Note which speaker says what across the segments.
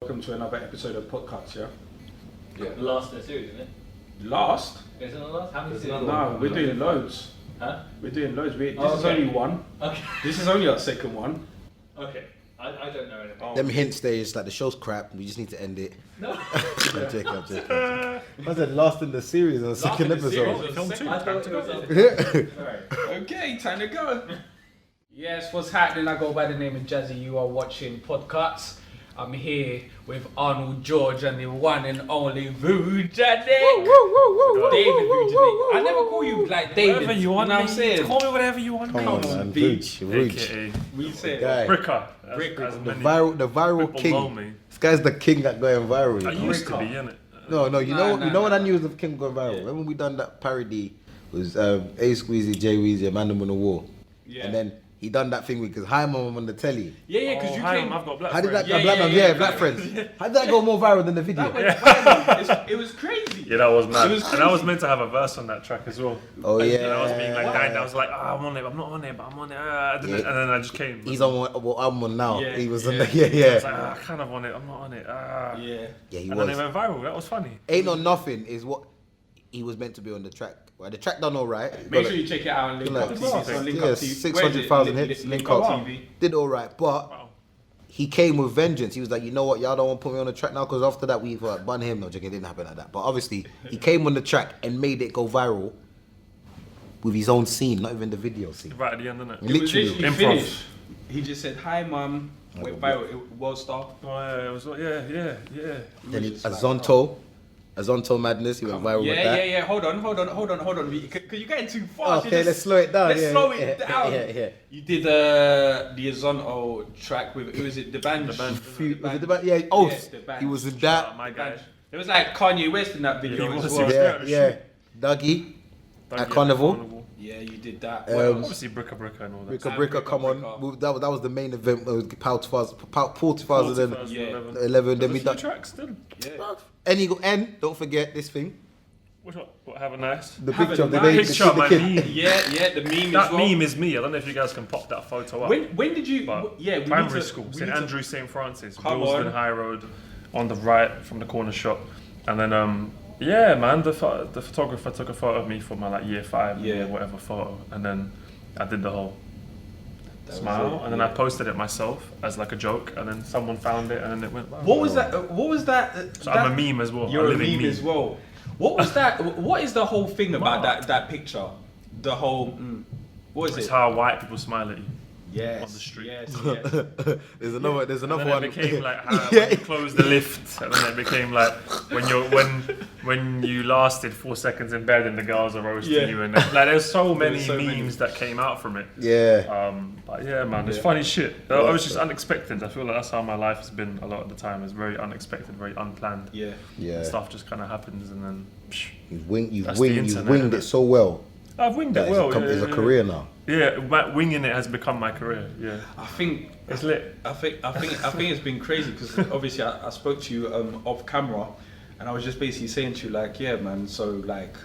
Speaker 1: Welcome to another episode of Podcuts, yeah?
Speaker 2: The last of the series, isn't it?
Speaker 1: Last?
Speaker 2: Isn't it the last? How many series?
Speaker 1: No, we're doing loads.
Speaker 2: Huh?
Speaker 1: We're doing loads. This
Speaker 2: Oh,
Speaker 1: is
Speaker 2: okay.
Speaker 1: only one.
Speaker 2: Okay.
Speaker 1: This is only our second one.
Speaker 2: Okay. I don't know anything.
Speaker 1: Oh.
Speaker 3: Them hints there is like the show's crap, we just need to end it.
Speaker 2: No.
Speaker 3: I'm joking. I said last in the series on the second
Speaker 1: in the series.
Speaker 3: episode.
Speaker 1: Film two.
Speaker 2: I thought it was Alright.
Speaker 1: Okay, time to go. Yes, what's happening? I go by the name of Jazzie. You are watching Podcuts. I'm here with Arnold Jorge and the one and only Vujanic. David Vujanic. I never call you like David.
Speaker 4: Whatever you want,
Speaker 1: know what I'm
Speaker 4: mate.
Speaker 1: saying?
Speaker 4: Call me whatever you want.
Speaker 3: Come
Speaker 1: Come
Speaker 3: on,
Speaker 1: on,
Speaker 3: man.
Speaker 1: beach.
Speaker 3: Vooch.
Speaker 4: AKA
Speaker 1: We say
Speaker 3: Guy.
Speaker 4: Bricka.
Speaker 1: Bricka.
Speaker 3: The viral
Speaker 4: people know
Speaker 3: king.
Speaker 4: me.
Speaker 3: This guy's the king that going viral.
Speaker 4: I
Speaker 3: you know?
Speaker 4: used to
Speaker 1: Bricka.
Speaker 4: be, innit?
Speaker 3: No, you know
Speaker 1: Nah,
Speaker 3: what I knew was the king going viral.
Speaker 1: Yeah.
Speaker 3: Remember when we done that parody? It was A Squeezy, J Weezy, and Man on the Wall.
Speaker 1: Yeah.
Speaker 3: And then he done that thing because Hi Mum on the telly.
Speaker 1: Yeah, because you
Speaker 4: hi,
Speaker 1: came.
Speaker 4: I've got black
Speaker 3: How did that
Speaker 4: friends.
Speaker 3: go? Black
Speaker 1: yeah,
Speaker 3: Black Friends. How did that go more viral than the video?
Speaker 1: That went viral. It was crazy.
Speaker 4: Yeah, that was mad.
Speaker 1: It was
Speaker 4: And I was
Speaker 1: crazy.
Speaker 4: meant to have a verse on that track as well.
Speaker 3: Oh yeah.
Speaker 4: And I was being like, dying. I was like, I'm on it, I'm not on it, but I'm on it.
Speaker 3: Yeah.
Speaker 4: And then I just came.
Speaker 3: He's on what I'm on now.
Speaker 1: Yeah,
Speaker 3: He was
Speaker 1: yeah.
Speaker 3: on the,
Speaker 4: I
Speaker 3: yeah.
Speaker 4: was like, I kind of on it, I'm not on it.
Speaker 1: Yeah.
Speaker 3: Yeah, he
Speaker 4: And then
Speaker 3: was.
Speaker 4: it went viral. That was funny.
Speaker 3: Ain't on nothing is what he was meant to be on the track. Right, the track done all right.
Speaker 1: Make sure you check it out on Link
Speaker 3: Like,
Speaker 1: Up TV. It's on Link
Speaker 3: yeah,
Speaker 1: Up TV.
Speaker 3: 600,000 hits.
Speaker 1: Link
Speaker 3: Link
Speaker 1: Up
Speaker 3: Up.
Speaker 1: TV.
Speaker 3: Did all right, but
Speaker 4: Wow.
Speaker 3: he came with vengeance. He was like, you know what, y'all don't want to put me on the track now because after that we bun him. No, joking, it didn't happen like that. But obviously, he came on the track and made it go viral with his own scene, not even the video scene.
Speaker 4: Right at the end, innit?
Speaker 1: It was
Speaker 3: Literally.
Speaker 1: literally
Speaker 4: Improv.
Speaker 1: finished. He just said, "Hi, mum." Went viral. World star.
Speaker 4: Oh, yeah, it was, yeah.
Speaker 3: Then he,
Speaker 1: just like,
Speaker 3: Azonto Madness, he went viral with that.
Speaker 1: Yeah. Hold on. Because you're getting too fast.
Speaker 3: Okay, let's slow it down.
Speaker 1: Let's
Speaker 3: yeah,
Speaker 1: slow
Speaker 3: yeah,
Speaker 1: it down.
Speaker 3: Yeah.
Speaker 1: You did the Azonto track with, who was it? The band.
Speaker 4: The band.
Speaker 3: Was it the band? Yeah, oh,
Speaker 1: Yeah, the band.
Speaker 3: he was in
Speaker 4: Oh,
Speaker 3: that.
Speaker 4: my guy.
Speaker 1: It was like Kanye West in that video
Speaker 4: he
Speaker 1: as
Speaker 4: was,
Speaker 1: well.
Speaker 4: he was.
Speaker 3: Yeah. Dougie at Carnival.
Speaker 1: Yeah, you did that.
Speaker 4: Obviously, Bricka Bricka and all that.
Speaker 3: Bricka
Speaker 1: And
Speaker 3: Bricka,
Speaker 1: Bricka
Speaker 3: come
Speaker 1: Bricka.
Speaker 3: on. That was the main event. It was Power 2011.
Speaker 1: Yeah.
Speaker 3: Then we done.
Speaker 4: tracks still.
Speaker 1: Yeah.
Speaker 3: And don't forget this thing.
Speaker 4: What, have a nice.
Speaker 3: The
Speaker 1: Have
Speaker 3: picture
Speaker 1: a
Speaker 3: of the
Speaker 1: nice
Speaker 3: lady,
Speaker 4: Picture of
Speaker 3: the
Speaker 4: my
Speaker 3: kid.
Speaker 4: meme.
Speaker 1: Yeah, the meme
Speaker 4: That
Speaker 1: as well.
Speaker 4: meme is me. I don't know if you guys can pop that photo up.
Speaker 1: When did you?
Speaker 4: But
Speaker 1: Yeah, we
Speaker 4: primary
Speaker 1: need to,
Speaker 4: school,
Speaker 1: we
Speaker 4: St
Speaker 1: need to-
Speaker 4: Andrew, St Francis,
Speaker 1: Come
Speaker 4: Willesden
Speaker 1: on.
Speaker 4: High Road, on the right from the corner shop, and then yeah, man, the photographer took a photo of me for my like year 5,
Speaker 1: Yeah.
Speaker 4: whatever photo, and then I did the whole
Speaker 1: That was
Speaker 4: smile,
Speaker 1: it,
Speaker 4: and then
Speaker 1: yeah.
Speaker 4: I posted it myself as like a joke, and then someone found it, and then it went viral.
Speaker 1: What was that? What was that?
Speaker 4: So I'm a meme as well.
Speaker 1: You're a
Speaker 4: living
Speaker 1: meme as well. What was that? What is the whole thing about that picture? The whole. What is
Speaker 4: It's
Speaker 1: it?
Speaker 4: how white people smile at you.
Speaker 1: Yes.
Speaker 4: on the street.
Speaker 1: Yes.
Speaker 3: There's another
Speaker 4: And
Speaker 3: one.
Speaker 4: then it became like how
Speaker 3: Yeah.
Speaker 4: when you close the lift, and then it became like when you lasted 4 seconds in bed and the girls are roasting
Speaker 1: Yeah.
Speaker 4: you, and then, like there's so many
Speaker 1: so many.
Speaker 4: memes that came out from it.
Speaker 3: Yeah.
Speaker 4: But yeah, man, it's
Speaker 1: Yeah.
Speaker 4: funny shit. It was just unexpected. I feel like that's how my life has been a lot of the time. It's very unexpected, very unplanned.
Speaker 1: Yeah.
Speaker 3: Yeah.
Speaker 4: Stuff just kind of happens, and then psh,
Speaker 3: You've
Speaker 4: That's the internet,
Speaker 3: winged
Speaker 4: innit?
Speaker 3: it so well.
Speaker 4: I've winged
Speaker 3: That
Speaker 4: it well.
Speaker 3: it's a
Speaker 4: yeah.
Speaker 3: career now.
Speaker 4: Yeah, winging it has become my career. Yeah,
Speaker 1: I think.
Speaker 4: it's lit.
Speaker 1: I think it's been crazy because obviously I spoke to you off camera, and I was just basically saying to you like, yeah, man. So like,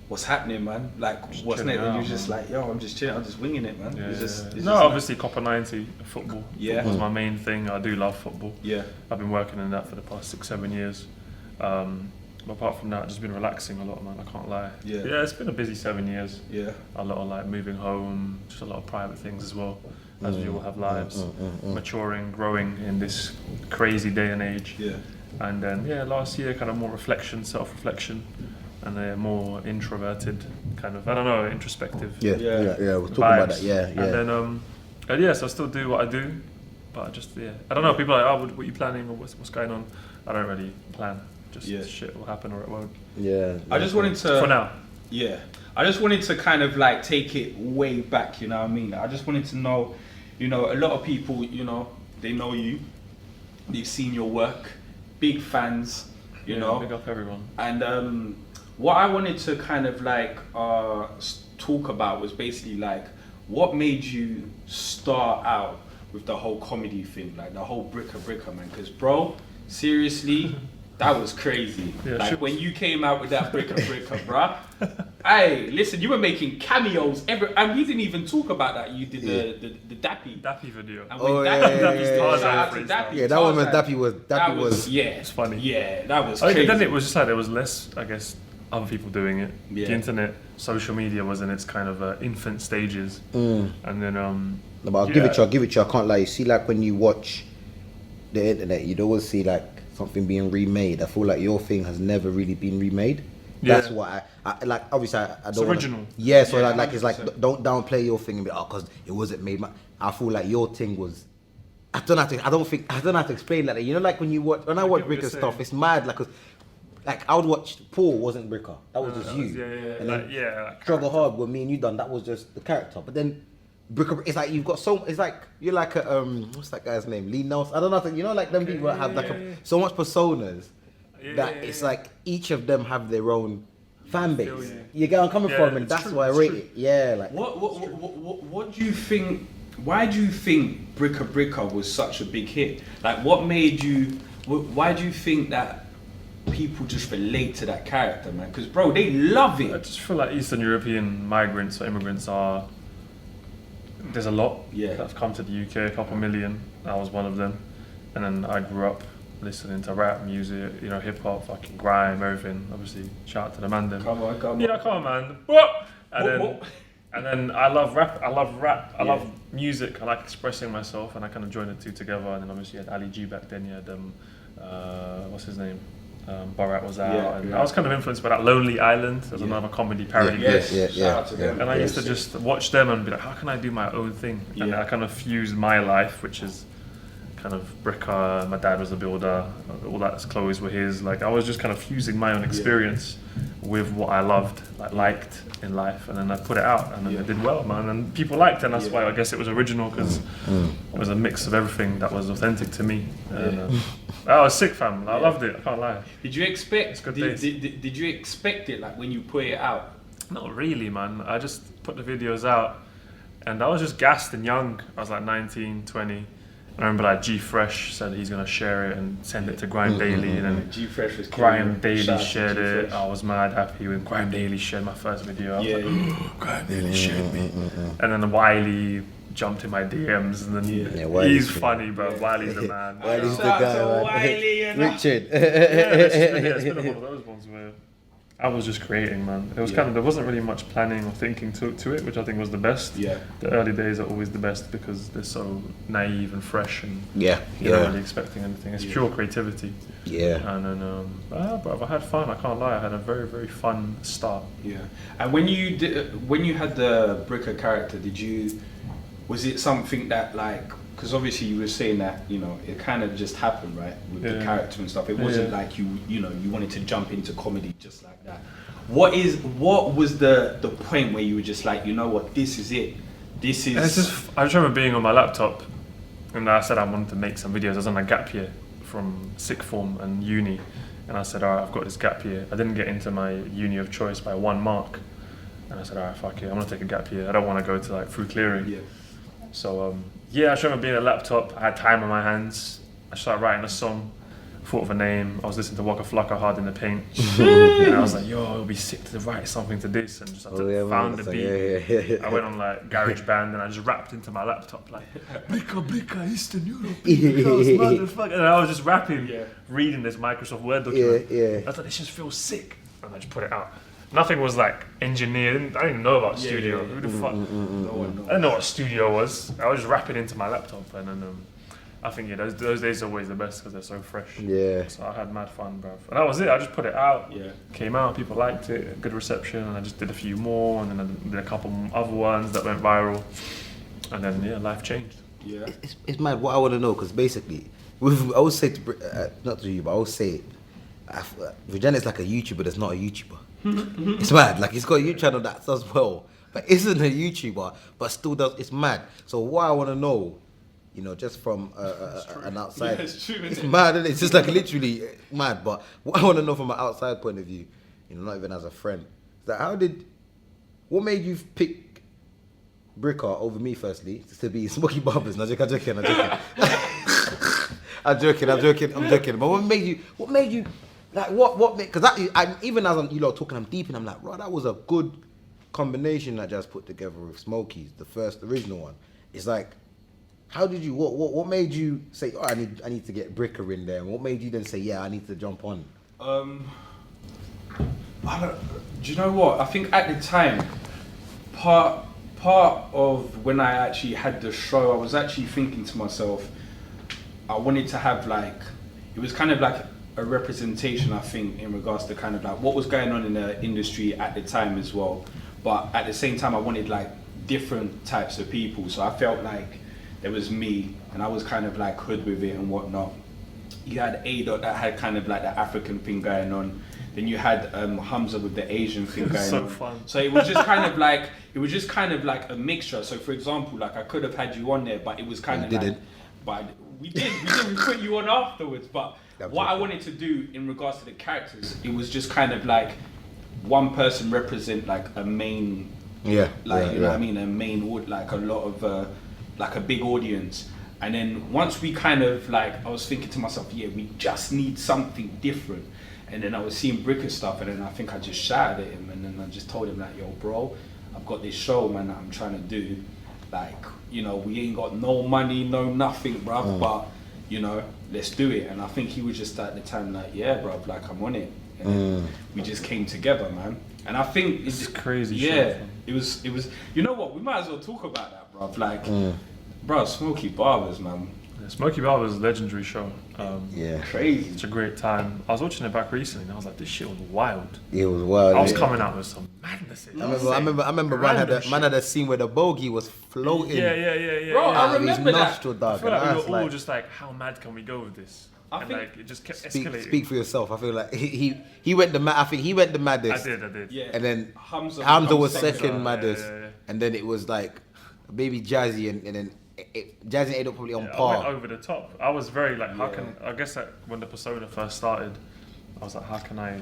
Speaker 1: what's happening, man? Like, what's
Speaker 4: chilling
Speaker 1: next? And you
Speaker 4: out,
Speaker 1: was just
Speaker 4: man.
Speaker 1: like, yo, I'm just chilling. I'm just winging it, man.
Speaker 4: Yeah,
Speaker 1: It's just, it's
Speaker 4: no,
Speaker 1: just
Speaker 4: obviously Copper 90 football.
Speaker 1: Yeah.
Speaker 4: Football's my main thing. I do love football.
Speaker 1: Yeah.
Speaker 4: I've been working in that for the past 6-7 years. But apart from that, I've just been relaxing a lot, man. I can't lie.
Speaker 1: Yeah.
Speaker 4: Yeah, it's been a busy 7 years.
Speaker 1: Yeah.
Speaker 4: A lot of like moving home, just a lot of private things as well. As we all have lives, maturing, growing in this crazy day and age.
Speaker 1: Yeah.
Speaker 4: And then last year kind of more reflection, self-reflection, and they're more introverted, kind of, I don't know, introspective.
Speaker 3: Yeah.
Speaker 1: Yeah.
Speaker 3: We're talking about that.
Speaker 4: vibes.
Speaker 3: Yeah.
Speaker 4: And then so I still do what I do, but I just I don't know. People are like, what are you planning or what's going on? I don't really plan. Just shit will happen or it won't.
Speaker 3: Yeah.
Speaker 1: I just wanted to.
Speaker 4: For now.
Speaker 1: Yeah. I just wanted to kind of like take it way back, you know what I mean? I just wanted to know, you know, a lot of people, you know, they know you, they've seen your work, big fans, you know.
Speaker 4: Big up everyone.
Speaker 1: And what I wanted to kind of like talk about was basically like, what made you start out with the whole comedy thing, like the whole Bricka Bricka, man? Because bro, seriously, that was crazy.
Speaker 4: Yeah,
Speaker 1: like when you came out with that Bricka Bricka, bruh, Hey, listen, you were making cameos and we didn't even talk about that. You did the Dappy.
Speaker 4: Dappy video.
Speaker 1: And
Speaker 3: Oh,
Speaker 1: when
Speaker 3: yeah,
Speaker 1: Dappy,
Speaker 3: yeah,
Speaker 1: Dappy's
Speaker 3: yeah,
Speaker 1: Tarzan,
Speaker 4: yeah.
Speaker 1: shout out to Dappy.
Speaker 3: Yeah, that one when
Speaker 1: Tarzan.
Speaker 3: Dappy was.
Speaker 1: Yeah,
Speaker 4: It's funny.
Speaker 1: Yeah, that was
Speaker 4: I
Speaker 1: crazy.
Speaker 4: think then it was just like there was less, I guess, other people doing it.
Speaker 1: Yeah.
Speaker 4: The internet, social media was in its kind of infant stages,
Speaker 3: Mm.
Speaker 4: and then
Speaker 3: No, but I'll give it to you. I can't lie. You see, like when you watch the internet, you'd always see like something being remade. I feel like your thing has never really been remade.
Speaker 4: Yeah.
Speaker 3: That's what I like. Obviously, I don't.
Speaker 4: It's
Speaker 3: wanna-
Speaker 4: original.
Speaker 3: Yeah, so
Speaker 1: Yeah,
Speaker 3: like it's like
Speaker 1: 100%.
Speaker 3: don't downplay your thing and be because it wasn't made. I feel like your thing was. I don't know how to explain that. You know, like when I watch
Speaker 4: get what
Speaker 3: Bricka
Speaker 4: you're
Speaker 3: stuff,
Speaker 4: saying.
Speaker 3: it's mad. Like I would watch Paul wasn't Bricka. That was just you.
Speaker 4: Yeah.
Speaker 3: And
Speaker 4: Like,
Speaker 3: then
Speaker 4: like,
Speaker 3: Struggle Hard with me and you done. That was just the character. But then Bricka, it's like you've got so. It's like you're like a what's that guy's name? Lee Nelson. I don't know. You know, like them people that have like so much personas that it's like each of them have their own fan base.
Speaker 4: feel you.
Speaker 3: You get where I'm coming
Speaker 4: Yeah,
Speaker 3: from, and
Speaker 4: it's
Speaker 3: that's
Speaker 4: true,
Speaker 3: why I
Speaker 4: it's
Speaker 3: rate
Speaker 4: true.
Speaker 3: it. Yeah, like
Speaker 1: What do you think? Why do you think Bricka Bricka was such a big hit? Like, what made you? Why do you think that people just relate to that character, man? Because bro, they love
Speaker 4: I
Speaker 1: it.
Speaker 4: just feel like Eastern European migrants or immigrants are. There's a lot
Speaker 1: Yeah.
Speaker 4: that's come to the UK, a couple million. I was one of them, and then I grew up listening to rap music, you know, hip hop, fucking grime, everything. Obviously, shout out to the man then.
Speaker 1: Come on.
Speaker 4: Yeah, come on, man. What? And
Speaker 1: What,
Speaker 4: then,
Speaker 1: what?
Speaker 4: and then I love rap. I
Speaker 1: Yeah.
Speaker 4: love music. I like expressing myself, and I kind of joined the two together. And then obviously you had Ali G back then. You had what's his name? Borat was out,
Speaker 1: Yeah,
Speaker 4: and
Speaker 1: yeah.
Speaker 4: I was kind of influenced by that Lonely Island. There's another comedy parody.
Speaker 1: Yes,
Speaker 3: Yeah,
Speaker 1: shout out to them.
Speaker 4: And I used to
Speaker 1: Yes.
Speaker 4: just watch them and be like, how can I do my own thing? And
Speaker 1: Yeah.
Speaker 4: I kind of fused my life, which is kind of Bricka. My dad was a builder. All that clothes were his. Like I was just kind of fusing my own experience with what I loved, liked in life, and then I put it out, and then
Speaker 1: Yeah.
Speaker 4: it did well, man. And people liked it, and that's
Speaker 1: Yeah.
Speaker 4: why I guess it was original because it was a mix of everything that was authentic to me. And, I was sick, fam. I loved it. I can't lie.
Speaker 1: Did you expect?
Speaker 4: good
Speaker 1: Did,
Speaker 4: days.
Speaker 1: did you expect it like when you put it out?
Speaker 4: Not really, man. I just put the videos out and I was just gassed and young. I was like 19, 20. I remember like G Fresh said he's going to share it and send it to Grime Daily. And then
Speaker 1: G Fresh was
Speaker 4: Grime Daily
Speaker 1: Shout out to
Speaker 4: shared it.
Speaker 1: G-Fresh.
Speaker 4: I was mad happy when Grime Daily shared my first video. I was
Speaker 1: Yeah,
Speaker 4: like,
Speaker 1: yeah.
Speaker 4: Grime Daily shared me. And then Wiley jumped in my DMs and then
Speaker 3: Yeah, Wiley's
Speaker 4: he's
Speaker 3: good.
Speaker 4: funny, bro. Wiley's the man.
Speaker 3: Wiley's the
Speaker 1: Shout out
Speaker 3: guy,
Speaker 1: to
Speaker 3: man.
Speaker 1: Wiley, you know.
Speaker 3: Richard.
Speaker 4: It's been one of those ones where I was just creating, man. It was kind of, there wasn't really much planning or thinking to it, which I think was the best.
Speaker 1: Yeah.
Speaker 4: The early days are always the best because they're so naive and fresh and
Speaker 3: Yeah,
Speaker 4: you're not
Speaker 3: yeah,
Speaker 4: really expecting anything. It's pure creativity.
Speaker 3: yeah.
Speaker 4: And then, but I had fun. I can't lie. I had a very, very fun start.
Speaker 1: Yeah. And when you had the Bricka character, was it something that like, because obviously you were saying that, you know, it kind of just happened, right, with the
Speaker 4: Yeah.
Speaker 1: character and stuff. It wasn't
Speaker 4: Yeah.
Speaker 1: like you wanted to jump into comedy just like that. What was the point where you were just like, you know what, this is it. This is.
Speaker 4: And it's just, I just remember being on my laptop and I said I wanted to make some videos. I was on a gap year from sixth form and uni. And I said, all right, I've got this gap year. I didn't get into my uni of choice by 1 mark. And I said, all right, fuck it, I'm gonna take a gap year. I don't want to go to like through clearing.
Speaker 1: Yeah.
Speaker 4: So yeah, I just remember being on a laptop. I had time on my hands. I started writing a song. Thought of a name. I was listening to Waka Flocka Hard in the Paint. And I was like, yo, it'll be sick to write something to this. And just found the beat. I went on like GarageBand and I just rapped into my laptop like, Bricka Bricka Eastern Europe, motherfucker. And I was just rapping, reading this Microsoft Word document.
Speaker 3: Yeah.
Speaker 4: I thought this just feels sick. And I just put it out. Nothing was like engineered. I didn't know about studio. Who the fuck? I didn't know what studio was. I was just rapping into my laptop, and then I think those days are always the best because they're so fresh.
Speaker 3: Yeah.
Speaker 4: So I had mad fun, bro. And that was it. I just put it out.
Speaker 1: Yeah.
Speaker 4: Came out. People liked it. Good reception. And I just did a few more, and then I did a couple other ones that went viral. And then life changed.
Speaker 1: Yeah.
Speaker 3: It's mad. What I want to know, because basically, I always say not to you, but I always say, Vujanic like a YouTuber that's not a YouTuber. It's mad. Like he's got a YouTube channel that does well, but isn't a YouTuber, but still does. It's mad. So what I want to know, you know, just from an outside,
Speaker 1: Yeah, it's true,
Speaker 3: it's
Speaker 1: isn't it?
Speaker 3: mad. Isn't it? It's just like literally mad. But what I want to know from an outside point of view, you know, not even as a friend, is that what made you pick Bricka over me? Firstly, to be Smokey Barbers. No, I'm joking. I'm joking. But what made you? Like what? Because I even as I'm talking, I'm deep and I'm like, bro, that was a good combination that Jazz put together with Smokeys, the first original one. It's like, how did you? What made you say, oh, I need to get Bricka in there? And what made you then say, yeah, I need to jump on?
Speaker 1: Do you know what? I think at the time, part of when I actually had the show, I was actually thinking to myself, I wanted to have like, it was kind of like a representation, I think, in regards to kind of like what was going on in the industry at the time as well. But at the same time, I wanted like different types of people. So I felt like there was me, and I was kind of like hood with it and whatnot. You had A-Dot that had kind of like the African thing going on. Then you had Hamza with the Asian thing going
Speaker 4: so
Speaker 1: on.
Speaker 4: fun.
Speaker 1: So it was just kind of like a mixture. So for example, like I could have had you on there, but it was kind of like, but we put you on afterwards. But what I wanted to do in regards to the characters, it was just kind of like one person represent like a main, you know what I mean, a main, like a lot of like a big audience. And then once we kind of like, I was thinking to myself, yeah, we just need something different. And then I was seeing Bricka stuff, and then I think I just shouted at him, and then I just told him like, yo, bro, I've got this show, man, that I'm trying to do. Like, you know, we ain't got no money, no nothing, bruv, but, you know, let's do it. And I think he was just at the time like, yeah, bruv, like I'm on it. And then we just came together, man. And I think
Speaker 4: it's crazy.
Speaker 1: Yeah, it was. You know what? We might as well talk about that, bruv. Like, bruv, Smokeys Barbers, man.
Speaker 4: Smokey Barbers is a legendary show.
Speaker 1: Crazy.
Speaker 4: It's a great time. I was watching it back recently and I was like, this shit was wild.
Speaker 3: It was wild.
Speaker 4: I was coming out with some madness.
Speaker 3: I remember man had a scene where the bogey was floating.
Speaker 4: Yeah.
Speaker 1: Bro, I remember that.
Speaker 3: Nostril,
Speaker 4: I
Speaker 3: dog.
Speaker 4: feel like we were all
Speaker 3: like,
Speaker 4: just like, how mad can we go with this?
Speaker 1: I
Speaker 4: And
Speaker 1: think-
Speaker 4: like, it just kept escalating.
Speaker 3: speak for yourself. I feel like he went the I think he went the maddest.
Speaker 4: I did.
Speaker 1: Yeah.
Speaker 3: And then
Speaker 1: Hamza
Speaker 3: was
Speaker 1: second.
Speaker 3: second maddest.
Speaker 4: Yeah.
Speaker 3: And then it was like baby Jazzie and then Jazzie ended up probably on
Speaker 4: I
Speaker 3: par.
Speaker 4: went over the top. I was very like, I guess that when the persona first started, I was like, how can I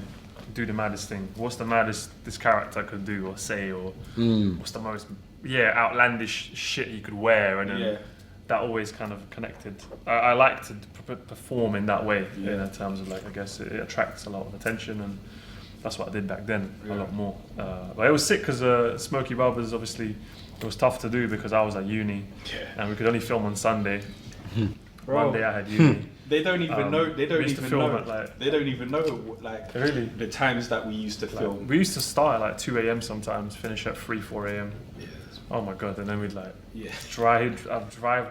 Speaker 4: do the maddest thing? What's the maddest this character could do or say, or what's the most outlandish shit he could wear? And then that always kind of connected. I like to perform in that way, in terms of like, I guess it attracts a lot of attention, and that's what I did back then, a lot more. But it was sick because Smokey Barbers, obviously, it was tough to do because I was at uni, and we could only film on Sunday.
Speaker 1: Bro.
Speaker 4: Monday I had uni.
Speaker 1: They don't even know. They don't
Speaker 4: we used to
Speaker 1: even
Speaker 4: film
Speaker 1: know.
Speaker 4: at like,
Speaker 1: They don't even know like
Speaker 4: Really?
Speaker 1: the times that we used to film.
Speaker 4: we used to start at like 2 a.m. sometimes, finish at 4 a.m. Oh my god! And then we'd like drive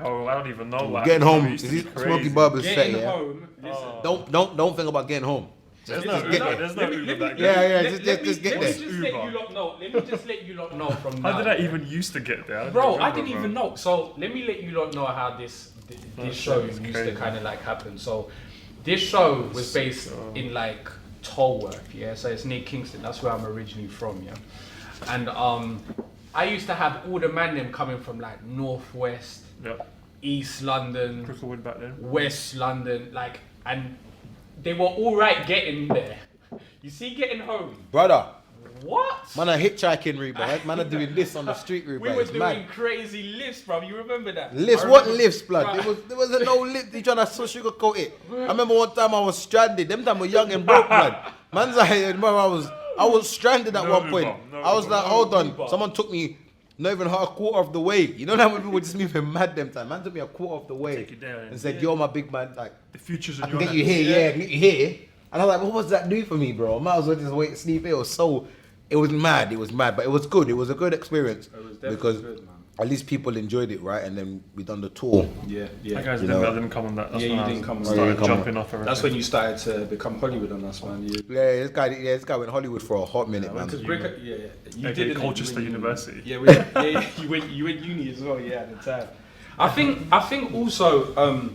Speaker 4: home. I don't even know. Like,
Speaker 3: Getting home.
Speaker 4: we used to be crazy.
Speaker 3: Smokey Barbers set,
Speaker 1: Getting
Speaker 3: yeah.
Speaker 1: home. Listen,
Speaker 3: Don't think about getting home.
Speaker 4: There's
Speaker 3: Just
Speaker 4: no
Speaker 3: get
Speaker 4: Uber.
Speaker 3: there.
Speaker 4: There's no Uber back
Speaker 3: Yeah,
Speaker 4: then.
Speaker 3: just get
Speaker 1: let
Speaker 3: there.
Speaker 1: me just let you lot know. Let me just let you lot know from now.
Speaker 4: How did I even used to get there?
Speaker 1: Bro, I didn't even know. So let me let you lot know how this show used to kind of like happen. So this show was based in like Tolworth, yeah. So it's near Kingston. That's where I'm originally from, yeah. And I used to have all the man them coming from like Northwest, East London,
Speaker 4: Cricklewood back then.
Speaker 1: West London, like, and they were all right getting there. You see, getting home.
Speaker 3: Brother,
Speaker 1: What?
Speaker 3: man are hitchhiking, Reba. Man are doing this on the street, Reba.
Speaker 1: We were
Speaker 3: It's
Speaker 1: doing
Speaker 3: mad.
Speaker 1: crazy lifts, bro. You remember that?
Speaker 3: Lifts?
Speaker 1: I
Speaker 3: What
Speaker 1: remember-
Speaker 3: lifts, blood?
Speaker 1: Bruh.
Speaker 3: There wasn't no lift. He trying to sugarcoat it. I remember one time I was stranded. Them time I was young and broke, blood. Man's like, I was stranded at
Speaker 4: No
Speaker 3: one point.
Speaker 4: Uber, no
Speaker 3: I was
Speaker 4: Uber.
Speaker 3: like, hold on.
Speaker 1: Uber.
Speaker 3: Someone took me not even a quarter of the way. You know that when people just moving mad them time. Man took me a quarter of the way
Speaker 4: Take you there,
Speaker 3: and said, "You're my big man. Like,
Speaker 4: The future's in
Speaker 3: I can
Speaker 4: your
Speaker 3: get you
Speaker 4: hands.
Speaker 3: here, yeah, I can get you here." And I was like, "What was that do for me, bro? I might as well just wait, sleep." It was mad. It was mad, but it was good. It was a good experience
Speaker 1: It was definitely
Speaker 3: because
Speaker 1: good, man.
Speaker 3: at least people enjoyed it, right? And then we done the tour.
Speaker 1: Yeah,
Speaker 4: I guys
Speaker 3: You
Speaker 4: didn't,
Speaker 3: know.
Speaker 4: I didn't come on that. That's
Speaker 1: Yeah,
Speaker 4: when
Speaker 1: you
Speaker 4: I
Speaker 1: didn't come on
Speaker 4: started
Speaker 3: that. Yeah,
Speaker 4: jumping off everything.
Speaker 1: That's when you started to become Hollywood on us, man.
Speaker 3: Yeah, this guy went Hollywood for a hot minute, man.
Speaker 1: Because Bricka, you
Speaker 4: AKA
Speaker 1: did it.
Speaker 4: Colchester University.
Speaker 1: Yeah, you went uni as well. Yeah, at the time. I think also,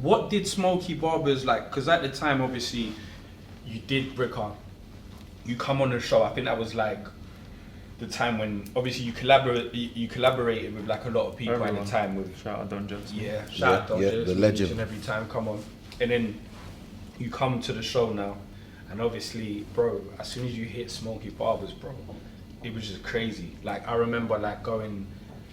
Speaker 1: what did Smokey Barbers like? Because at the time, obviously, you did Bricka. You come on the show. I think that was like the time when obviously you collaborated with like a lot of people
Speaker 4: Everyone.
Speaker 1: at the time with.
Speaker 4: Shout out Don Jones.
Speaker 1: Yeah, shout out
Speaker 3: Yeah,
Speaker 1: Dodgers
Speaker 3: the legend.
Speaker 1: each and every time, come on. And then you come to the show now, and obviously, bro, as soon as you hit Smokeys Barbers, bro, it was just crazy. Like, I remember like going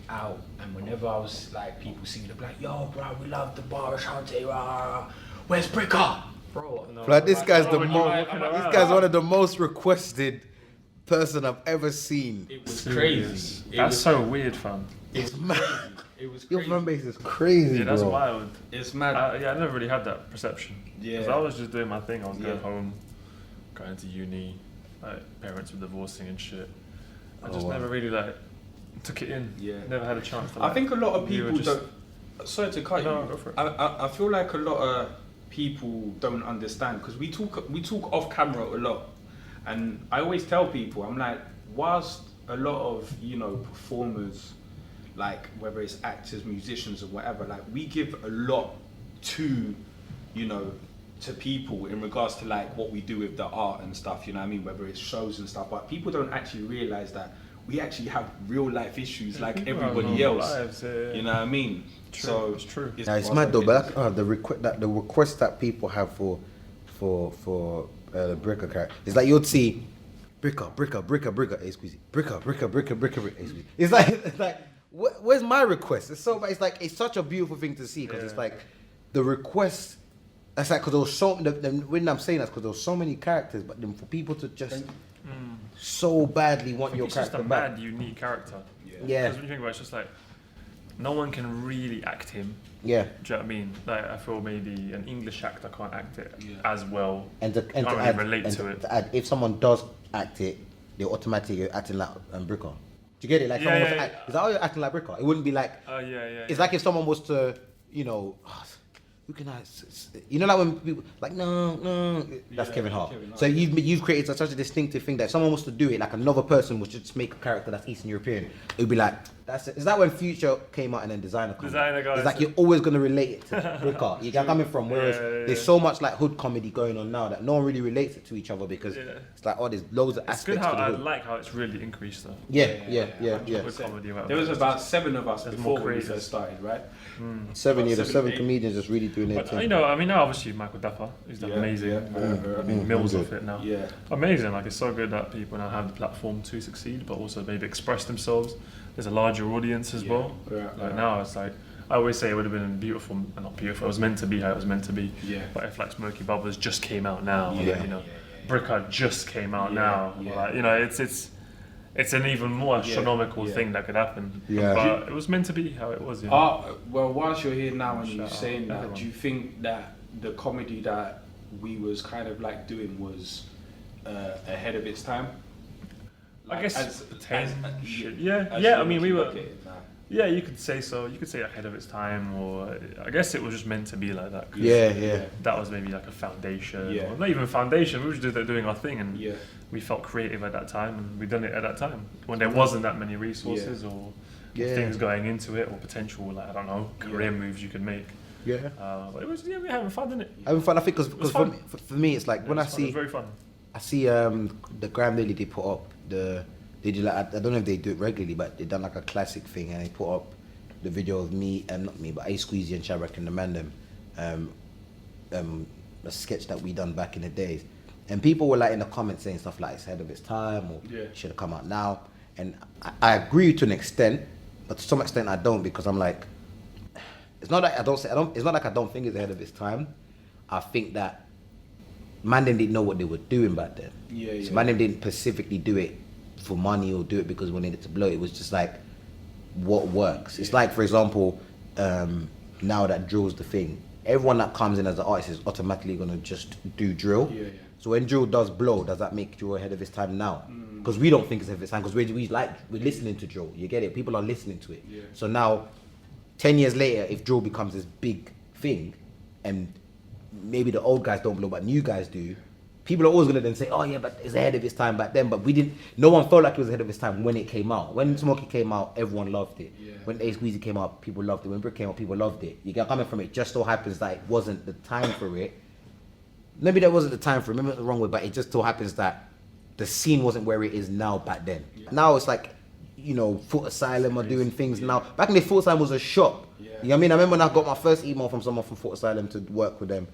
Speaker 1: out, and whenever I was like, people see me, they'd be like, "Yo, bro, we love the bar, Ashante, rah, rah, rah. Where's Bricka?" Bro,
Speaker 4: No,
Speaker 3: Like this guy's the
Speaker 4: when you
Speaker 3: most.
Speaker 4: were walking
Speaker 3: This
Speaker 4: around.
Speaker 3: guy's one of the most requested person I've ever seen.
Speaker 1: it was
Speaker 4: Serious.
Speaker 1: crazy. It
Speaker 4: That's
Speaker 1: was,
Speaker 4: so weird, fam.
Speaker 3: It's mad.
Speaker 1: It was
Speaker 3: Your
Speaker 1: crazy.
Speaker 3: fan base is crazy,
Speaker 4: Yeah, that's
Speaker 3: bro.
Speaker 4: wild.
Speaker 1: It's mad.
Speaker 4: Yeah, I never really had that perception. Because
Speaker 1: Yeah.
Speaker 4: I was just doing my thing. I was going
Speaker 1: Yeah.
Speaker 4: home, going to uni, like parents were divorcing and shit. I
Speaker 3: Oh,
Speaker 4: just
Speaker 3: wow.
Speaker 4: never really like took it in.
Speaker 1: Yeah.
Speaker 4: Never had a chance to.
Speaker 1: I
Speaker 4: Like,
Speaker 1: think a lot of
Speaker 4: we were
Speaker 1: people
Speaker 4: just-
Speaker 1: don't. Sorry to cut
Speaker 4: No,
Speaker 1: you.
Speaker 4: go for it.
Speaker 1: I feel like a lot of people don't understand because we talk off camera a lot, and I always tell people, I'm like, whilst a lot of performers, like whether it's actors, musicians, or whatever, like we give a lot to to people in regards to like what we do with the art and stuff, you know what I mean, whether it's shows and stuff, but people don't actually realize that we actually have real life issues like
Speaker 4: people have
Speaker 1: everybody
Speaker 4: normal
Speaker 1: else.
Speaker 4: lives, yeah.
Speaker 1: You know what I mean?
Speaker 4: True,
Speaker 1: So
Speaker 4: it's true.
Speaker 3: Yeah, it's mad though. But the request that people have for the Bricka character, it's like you'd see Bricka Bricka Bricka Bricka, hey squeezy, Bricka Bricka Bricka Bricka Bricka, hey squeezy. It's like where's my request? It's so, it's like it's such a beautiful thing to see because it's
Speaker 4: Yeah.
Speaker 3: like the request. That's like because there was so. When I'm saying that, because there was so many characters, but then for people to just so badly want your
Speaker 4: It's just
Speaker 3: character
Speaker 4: a
Speaker 3: back.
Speaker 4: mad, unique character.
Speaker 3: Yeah,
Speaker 4: Because when you think about it, it's just like no one can really act him.
Speaker 3: yeah.
Speaker 4: Do you know what I mean? Like I feel maybe an English actor can't act it
Speaker 1: Yeah.
Speaker 4: as well.
Speaker 3: And to
Speaker 4: Can't really
Speaker 3: add,
Speaker 4: relate
Speaker 3: and
Speaker 4: to it.
Speaker 3: to add, if someone does act it, they're automatically acting like Bricka. Do you get it? Like
Speaker 4: Yeah,
Speaker 3: someone was
Speaker 4: yeah,
Speaker 3: to act, is that how you're acting like Bricka? It wouldn't be like.
Speaker 4: Oh yeah.
Speaker 3: It's like if someone was to, who can I? Like when people like no, that's
Speaker 1: Yeah,
Speaker 3: Kevin Hart.
Speaker 1: Kevin Hart.
Speaker 3: So you've created such a distinctive thing that if someone was to do it, like another person was just make a character that's Eastern European, it would be like that's it. Is that when Future came out and then Designer came
Speaker 4: Designer
Speaker 3: out?
Speaker 4: guys.
Speaker 3: It's like you're always gonna relate it to Bricka. You get coming from. Whereas
Speaker 4: Yeah.
Speaker 3: there's so much like hood comedy going on now that no one really relates it to each other because
Speaker 4: Yeah.
Speaker 3: it's like there's loads of
Speaker 4: It's good
Speaker 3: aspects
Speaker 4: how
Speaker 3: to the
Speaker 4: I
Speaker 3: hood.
Speaker 4: like how it's really increased though.
Speaker 3: Yeah.
Speaker 4: With comedy about
Speaker 1: There was
Speaker 4: it.
Speaker 1: about 7 of us
Speaker 4: There's
Speaker 1: before
Speaker 4: more
Speaker 1: when we
Speaker 4: creators.
Speaker 1: first started, right?
Speaker 3: Seven
Speaker 1: About
Speaker 3: years,
Speaker 1: 7,
Speaker 3: 7
Speaker 1: 8.
Speaker 3: comedians just really doing their
Speaker 4: But
Speaker 3: thing.
Speaker 4: I mean now obviously Michael Duffer is done
Speaker 1: Yeah,
Speaker 4: amazing.
Speaker 1: yeah.
Speaker 4: I mean mills
Speaker 3: good.
Speaker 4: of it now.
Speaker 1: Yeah.
Speaker 4: Amazing, like it's so good that people now have the platform to succeed, but also maybe express themselves. There's a larger audience as well.
Speaker 1: Yeah,
Speaker 4: Like now it's like I always say it would have been beautiful, not beautiful. It was meant to be how it was meant to be.
Speaker 1: Yeah.
Speaker 4: But if like Smokey Barbers just came out now,
Speaker 1: Yeah.
Speaker 4: you know, Bricka just came out
Speaker 1: Yeah,
Speaker 4: now,
Speaker 1: yeah.
Speaker 4: like, you know, it's an even more astronomical
Speaker 1: yeah.
Speaker 4: thing that could happen.
Speaker 3: Yeah.
Speaker 4: But it was meant to be how it was. You know?
Speaker 1: Well, whilst you're here now and you're
Speaker 4: Shout out
Speaker 1: saying that,
Speaker 4: everyone.
Speaker 1: do you think that the comedy that we was kind of like doing was ahead of its time?
Speaker 4: I guess
Speaker 1: as
Speaker 4: yeah.
Speaker 1: you
Speaker 4: I mean, we
Speaker 1: look
Speaker 4: were.
Speaker 1: at it now.
Speaker 4: Yeah, you could say so. You could say ahead of its time, or I guess it was just meant to be like that. 'cause
Speaker 3: Yeah.
Speaker 4: That was maybe like a foundation.
Speaker 1: Yeah.
Speaker 4: Or not even foundation. We were just doing our thing, and
Speaker 1: Yeah.
Speaker 4: we felt creative at that time, and we done it at that time when there wasn't that many resources or
Speaker 3: Yeah.
Speaker 4: things going into it, or potential like I don't know career
Speaker 1: Yeah.
Speaker 4: moves you could make.
Speaker 3: Yeah.
Speaker 4: But it was we were having fun, didn't it?
Speaker 3: Having fun, I think,
Speaker 4: was
Speaker 3: because
Speaker 4: fun.
Speaker 3: for me, it's like when I
Speaker 4: It was fun, it was
Speaker 3: see
Speaker 4: very fun.
Speaker 3: the Graham Daily they put up they do like I don't know if they do it regularly, but they done like a classic thing and they put up the video of me and not me, but A Squeezy and Shabrak and the Man them, a sketch that we done back in the days, and people were like in the comments saying stuff like it's ahead of its time or
Speaker 1: Yeah.
Speaker 3: it should have come out now, and I agree to an extent, but to some extent I don't because I'm like. It's not like it's not like I don't think it's ahead of its time. I think that man them didn't know what they were doing back then.
Speaker 1: Yeah,
Speaker 3: So
Speaker 1: yeah.
Speaker 3: man them didn't specifically do it for money or do it because we wanted it to blow. It was just like what works. It's like, for example, now that drill's the thing. Everyone that comes in as an artist is automatically gonna just do drill.
Speaker 1: Yeah, yeah.
Speaker 3: So when drill does blow, does that make drill ahead of its time now? Because we don't think it's ahead of its time because we're listening to drill. You get it? People are listening to it.
Speaker 1: Yeah.
Speaker 3: So now 10 years later, if drill becomes this big thing, and maybe the old guys don't blow, but new guys do, people are always gonna then say, "Oh yeah, but it's ahead of its time back then." But we didn't. No one felt like it was ahead of its time when it came out. When Smokey came out, everyone loved it.
Speaker 1: Yeah.
Speaker 3: When A Squeezy came out, people loved it. When Brick came out, people loved it. You get coming from it. Just so happens that it wasn't the time for it. Maybe that wasn't the time for it. Maybe it's the wrong way, but it just so happens that the scene wasn't where it is now back then. Now it's like, Foot Asylum are doing things now. Back in the day, Foot Asylum was a shop.
Speaker 1: Yeah.
Speaker 3: You know what I mean? I remember when I got my first email from someone from Foot Asylum to work with them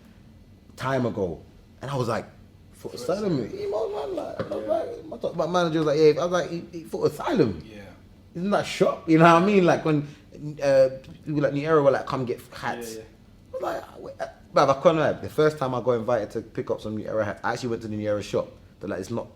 Speaker 3: time ago. And I was like, Foot Asylum? Email, man. Like, I was like, my manager was like, yeah. I was like, Foot Asylum?
Speaker 1: Yeah.
Speaker 3: Isn't that shop? You know what I mean? Like when people like New Era were like, come get hats.
Speaker 1: Yeah, yeah.
Speaker 3: I was like, But I can't lie. The first time I got invited to pick up some New Era hats, I actually went to the New Era shop. They're like, it's not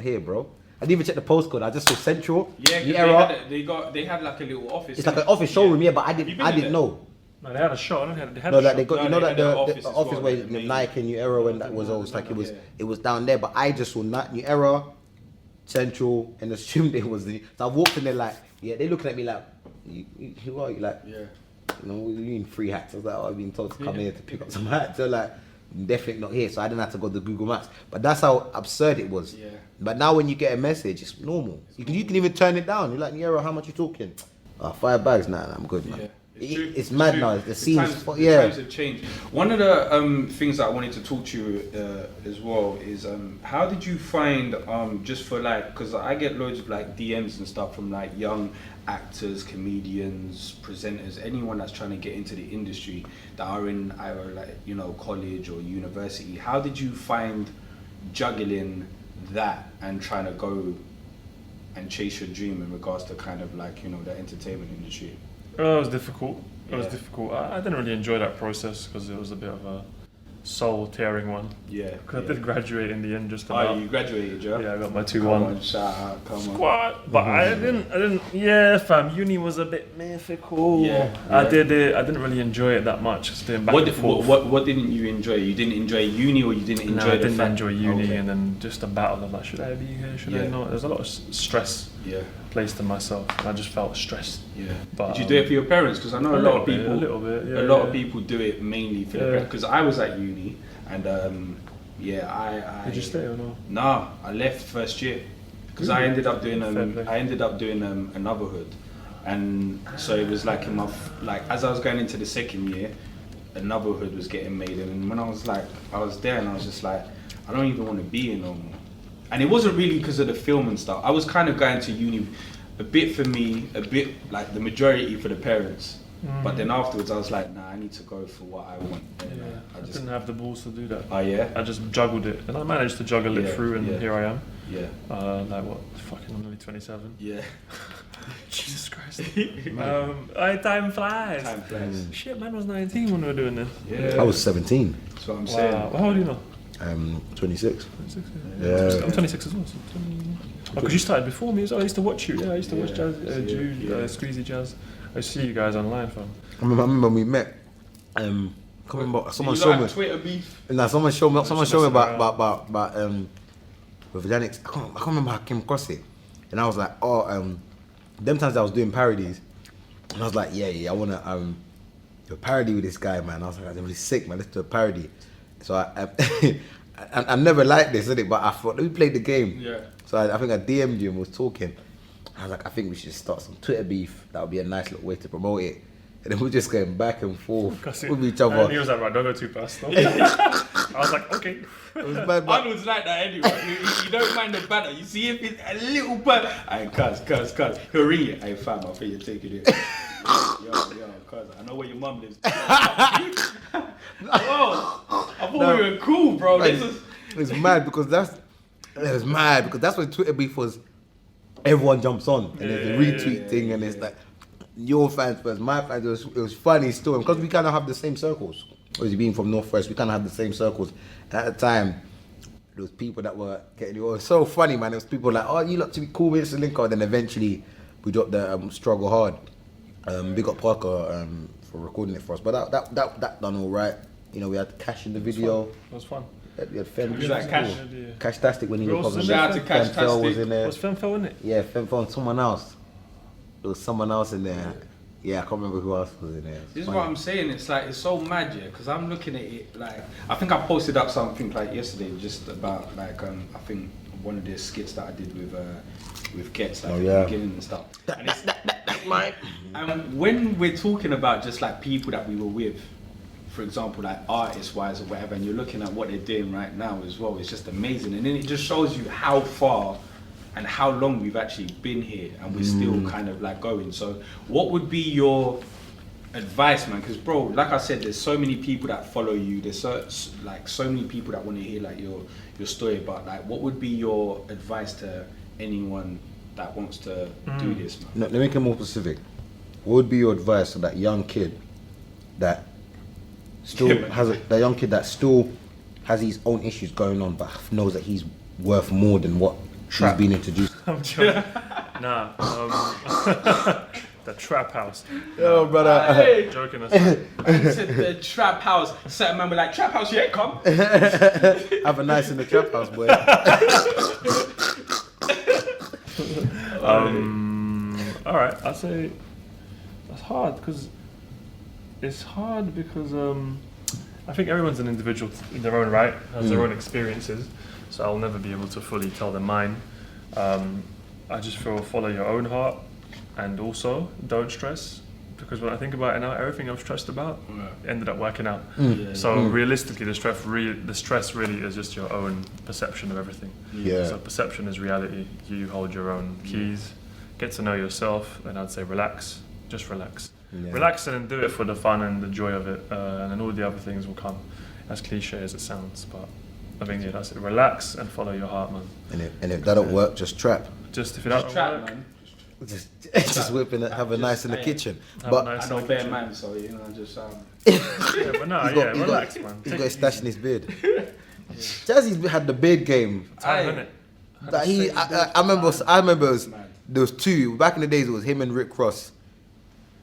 Speaker 3: here, bro. I didn't even check the postcode. I just saw Central.
Speaker 1: Yeah,
Speaker 3: New
Speaker 1: 'cause
Speaker 3: Era.
Speaker 1: they had like a little office.
Speaker 3: It's like an office showroom, yeah. But I
Speaker 1: Have you been
Speaker 3: didn't
Speaker 1: in
Speaker 3: know.
Speaker 4: No, they had a shop. They had
Speaker 3: No,
Speaker 4: a
Speaker 3: like
Speaker 4: shop.
Speaker 3: they got, you
Speaker 1: No,
Speaker 3: know,
Speaker 1: they
Speaker 3: like
Speaker 1: had
Speaker 3: the
Speaker 1: an office
Speaker 3: office,
Speaker 1: as well,
Speaker 3: where
Speaker 1: like the main-
Speaker 3: Nike and New Era when that was always like
Speaker 1: Yeah.
Speaker 3: it was down there. But I just saw New Era, Central, and assumed it was the. So I walked in there like, yeah, they looking at me like, who are you? Like,
Speaker 1: Yeah.
Speaker 3: you know, you mean free hats? I was like, oh, I've been told to come here to pick up some hats. They're like, definitely not here. So I didn't have to go to Google Maps. But that's how absurd it was.
Speaker 1: Yeah.
Speaker 3: But now when you get a message, it's normal. You can even turn it down. You're like, Niero, how much you talking? 5 bags? Nah, I'm good, man.
Speaker 1: Yeah.
Speaker 3: It's mad
Speaker 1: true.
Speaker 3: now. The scenes,
Speaker 1: times
Speaker 3: yeah.
Speaker 1: have changed. One of the things that I wanted to talk to you as well is how did you find just for like, because I get loads of like DMs and stuff from like young actors, comedians, presenters, anyone that's trying to get into the industry that are in either like, you know, college or university. How did you find juggling that and trying to go and chase your dream in regards to kind of like, you know, the entertainment industry?
Speaker 4: Oh, it was difficult. It was
Speaker 1: Yeah.
Speaker 4: difficult. I didn't really enjoy that process because it was a bit of a soul-tearing one.
Speaker 1: Yeah.
Speaker 4: Because I did graduate in the end just
Speaker 1: Oh,
Speaker 4: about.
Speaker 1: you graduated, yeah?
Speaker 4: Yeah, I got my
Speaker 1: Come
Speaker 4: 2-1.
Speaker 1: on, shout out, come on.
Speaker 4: Squad. But I didn't, yeah, fam, uni was a bit mythical.
Speaker 1: Yeah,
Speaker 4: I
Speaker 1: yeah.
Speaker 4: did it, I didn't really enjoy it that much, just doing back
Speaker 1: What,
Speaker 4: and
Speaker 1: did,
Speaker 4: forth.
Speaker 1: what didn't you enjoy? You didn't enjoy uni or you didn't enjoy
Speaker 4: No, I
Speaker 1: the
Speaker 4: didn't
Speaker 1: fact-
Speaker 4: enjoy uni,
Speaker 1: Okay.
Speaker 4: and then just a battle of like, should I be here, should I
Speaker 1: Yeah.
Speaker 4: not? There's a lot of stress
Speaker 1: Yeah,
Speaker 4: placed on myself, and I just felt stressed.
Speaker 1: yeah.
Speaker 4: But,
Speaker 1: Did you do it for your parents? Because I know a lot of people,
Speaker 4: a little bit, yeah.
Speaker 1: a lot of people do it mainly for their
Speaker 4: Yeah.
Speaker 1: parents. Because I was at uni and yeah, I
Speaker 4: Did you stay or no?
Speaker 1: Nah, I left first year because I ended up doing
Speaker 4: Fair play.
Speaker 1: another hood, and so it was like in my like as I was going into the second year, another hood was getting made, and when I was there and I was just like, I don't even want to be here no more. And it wasn't really because of the film and stuff. I was kind of going to uni a bit for me, a bit like the majority for the parents. But then afterwards I was like, nah, I need to go for what I want. And,
Speaker 4: Yeah, I
Speaker 1: just,
Speaker 4: didn't have the balls to do that.
Speaker 1: oh yeah?
Speaker 4: I just juggled it, and I managed to juggle it
Speaker 1: Yeah,
Speaker 4: through, and
Speaker 1: yeah.
Speaker 4: here I am.
Speaker 1: Yeah.
Speaker 4: Like what? Fucking, I'm only 27.
Speaker 1: Yeah.
Speaker 4: Jesus Christ. Time flies.
Speaker 1: Time flies.
Speaker 4: Shit, man was 19 when we were doing this.
Speaker 1: Yeah.
Speaker 3: I was 17.
Speaker 1: That's what I'm saying.
Speaker 4: Wow. How old are you now?
Speaker 3: 26.
Speaker 4: 26.
Speaker 3: Yeah.
Speaker 4: I'm 26 as well. So 20... Oh, because you started before me as well. I used to watch you. Yeah, I used to watch
Speaker 1: Yeah,
Speaker 4: Jazz,
Speaker 1: yeah,
Speaker 4: Jude,
Speaker 1: yeah.
Speaker 4: Squeezy Jazz. I see you guys online, fam.
Speaker 3: I remember when we met. Can't remember. Someone
Speaker 1: You
Speaker 3: showed
Speaker 1: like
Speaker 3: me.
Speaker 1: Twitter beef?
Speaker 3: Nah, someone showed me. Someone
Speaker 4: Just
Speaker 3: showed me
Speaker 4: messing
Speaker 3: about with Vujanic. I can't remember how I came across it. And I was like, them times I was doing parodies, and I was like, yeah, I wanna do a parody with this guy, man. I was like, I'm really sick, man. Let's do a parody. So I'm never like this, is it? But I thought, let me play the game.
Speaker 1: Yeah.
Speaker 3: So I think I DM'd you and was talking. I was like, I think we should start some Twitter beef. That would be a nice little way to promote it. And then we're just going back and forth with each
Speaker 4: And he
Speaker 3: other.
Speaker 4: was like, right, don't go too fast. I was like, okay.
Speaker 3: It was mad, but
Speaker 1: Arnold's like that anyway. You don't mind the banter. You see if it's a little bit. Aye, cuz. He'll ring you. Aye, fam, I think you're taking it. Yo, cuz, I know where your mum lives. Oh, I thought we were cool, bro. This is...
Speaker 3: it was mad because that's when Twitter beef was. Everyone jumps on and there's a retweet thing and it's like your fans versus my fans. It was funny still because we kind of have the same circles. Obviously being from Northwest, we kind of have the same circles. And at the time, there was people that were getting it was so funny, man. There was people like, oh, you lot to be cool with this link, and then eventually we dropped the Struggle Hard. Big up Parker for recording it for us, but that done all right. You know, we had Cash in the video.
Speaker 4: It was fun.
Speaker 3: We had Fem.
Speaker 1: Who's that, Cash?
Speaker 3: Cashtastic when he was
Speaker 4: Shout
Speaker 1: out to
Speaker 3: Femfel was
Speaker 1: Cashtastic.
Speaker 3: in there.
Speaker 4: Was Femfel in it?
Speaker 3: Yeah, Femfel and someone else. There was someone else in there. Yeah, I can't remember who else was in there.
Speaker 1: This is what I'm saying. It's like it's so mad, yeah. Because I'm looking at it like I think I posted up something like yesterday, just about like I think one of the skits that I did with Gets like
Speaker 3: Oh,
Speaker 1: at
Speaker 3: yeah.
Speaker 1: the beginning and stuff. And it's and when we're talking about just like people that we were with, for example, like artist wise or whatever, and you're looking at what they're doing right now as well, it's just amazing. And then it just shows you how far and how long we've actually been here and we're still kind of like going. So what would be your advice, man? Because bro, like I said, there's so many people that follow you, there's so many people that want to hear like your story, but like what would be your advice to anyone that wants to do this, man?
Speaker 3: No, let me make it more specific. What would be your advice to that young kid that still has the young kid that still has his own issues going on, but knows that he's worth more than what he's been introduced.
Speaker 4: I'm joking. Nah. The trap house.
Speaker 3: Yo, brother.
Speaker 1: Hey,
Speaker 4: Joking aside.
Speaker 1: I said the trap house. Certain man be like, trap house, yeah, come.
Speaker 3: Have a nice in the trap house, boy.
Speaker 4: All right, I'd say that's hard because I think everyone's an individual in their own right, has their own experiences, so I'll never be able to fully tell them mine. I just feel follow your own heart, and also don't stress, because when I think about it now, everything I'm stressed about ended up working out. So realistically, the stress really is just your own perception of everything. So perception is reality. You hold your own keys. Get to know yourself, and I'd say relax. Just relax. Relax and do it for the fun and the joy of it, and then all the other things will come. As cliche as it sounds, but I think that's it. Relax and follow your heart, man.
Speaker 3: And if that don't work, just trap.
Speaker 4: Just if it don't
Speaker 1: Trap,
Speaker 4: work,
Speaker 1: man.
Speaker 3: Just whipping it, have a nice in the kitchen. But
Speaker 1: I know bare man, so you know, just
Speaker 4: yeah, but no, relax, man.
Speaker 3: he's got his stash in his beard. Jazzie's had the beard game.
Speaker 4: Time, innit?
Speaker 3: That I remember it was, there was two back in the days. It was him and Rick Ross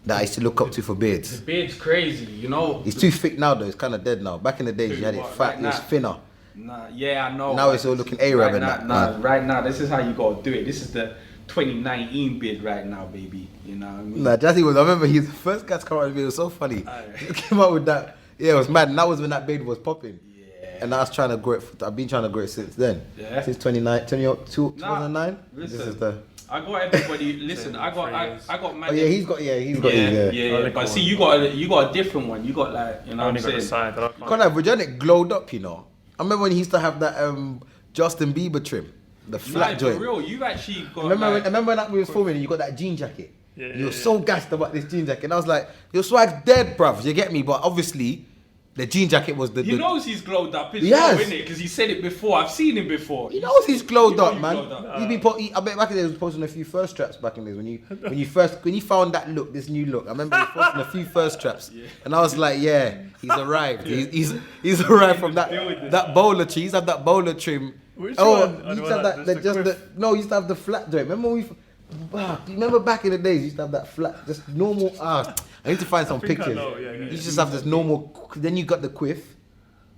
Speaker 3: that I used to look up to for beards.
Speaker 1: the beard's crazy, you know.
Speaker 3: He's too thick now though. It's kind of dead now. Back in the days, you had it
Speaker 1: What,
Speaker 3: fat.
Speaker 1: right
Speaker 3: It was
Speaker 1: now?
Speaker 3: thinner.
Speaker 1: Nah, yeah, I know.
Speaker 3: Now it's all looking Arab
Speaker 1: right
Speaker 3: and
Speaker 1: now,
Speaker 3: that.
Speaker 1: Nah, right now, this is how you gotta do it. This is the 2019 beard right now, baby. You know what I mean?
Speaker 3: Nah, Jazzie was. I remember he's the first guy to come out with it. It was so funny. He came out with that. Yeah, it was mad. And that was when that beard was popping.
Speaker 1: Yeah.
Speaker 3: And I was trying to grow it. I've been trying to grow it since then.
Speaker 1: Yeah.
Speaker 3: Since 2009. This
Speaker 1: listen.
Speaker 3: is the.
Speaker 1: I got everybody. Listen, I got man.
Speaker 3: Oh yeah, he's got
Speaker 1: yeah.
Speaker 3: his.
Speaker 1: But see, you got a different one. You got like, you know
Speaker 4: I
Speaker 1: what
Speaker 4: only
Speaker 1: I'm
Speaker 4: got the
Speaker 1: saying?
Speaker 4: side. I can't-
Speaker 3: Conrad Vujanic glowed up, you know. I remember when he used to have that Justin Bieber trim, the flat
Speaker 1: Like,
Speaker 3: joint.
Speaker 1: for real, you've actually got.
Speaker 3: Remember when we was filming and you got that jean jacket?
Speaker 4: Yeah,
Speaker 3: You were
Speaker 4: yeah,
Speaker 3: so gassed about this jean jacket. And I was like, your swag's dead, bruv. You get me? But obviously, the jean jacket was the.
Speaker 1: He knows he's glowed up,
Speaker 3: Yes.
Speaker 1: isn't it? Because he said it before. I've seen him before.
Speaker 3: He knows he's glowed
Speaker 1: You know
Speaker 3: up,
Speaker 1: he's
Speaker 3: man.
Speaker 1: glowed up.
Speaker 3: I bet back in the day he was posting a few first straps back in the days when you found that look, this new look. I remember he was posting a few first straps, and I was like, yeah, he's arrived. He's arrived from that bowler trim. He used to have that bowler trim.
Speaker 4: Which
Speaker 3: Oh,
Speaker 4: one?
Speaker 3: he used to have that. No, he used to have the flat joint. Remember do you remember back in the days? He used to have that flat, just normal. I need to find some
Speaker 4: think I
Speaker 3: pictures.
Speaker 4: know, yeah.
Speaker 3: You just have this normal. Then you got the quiff.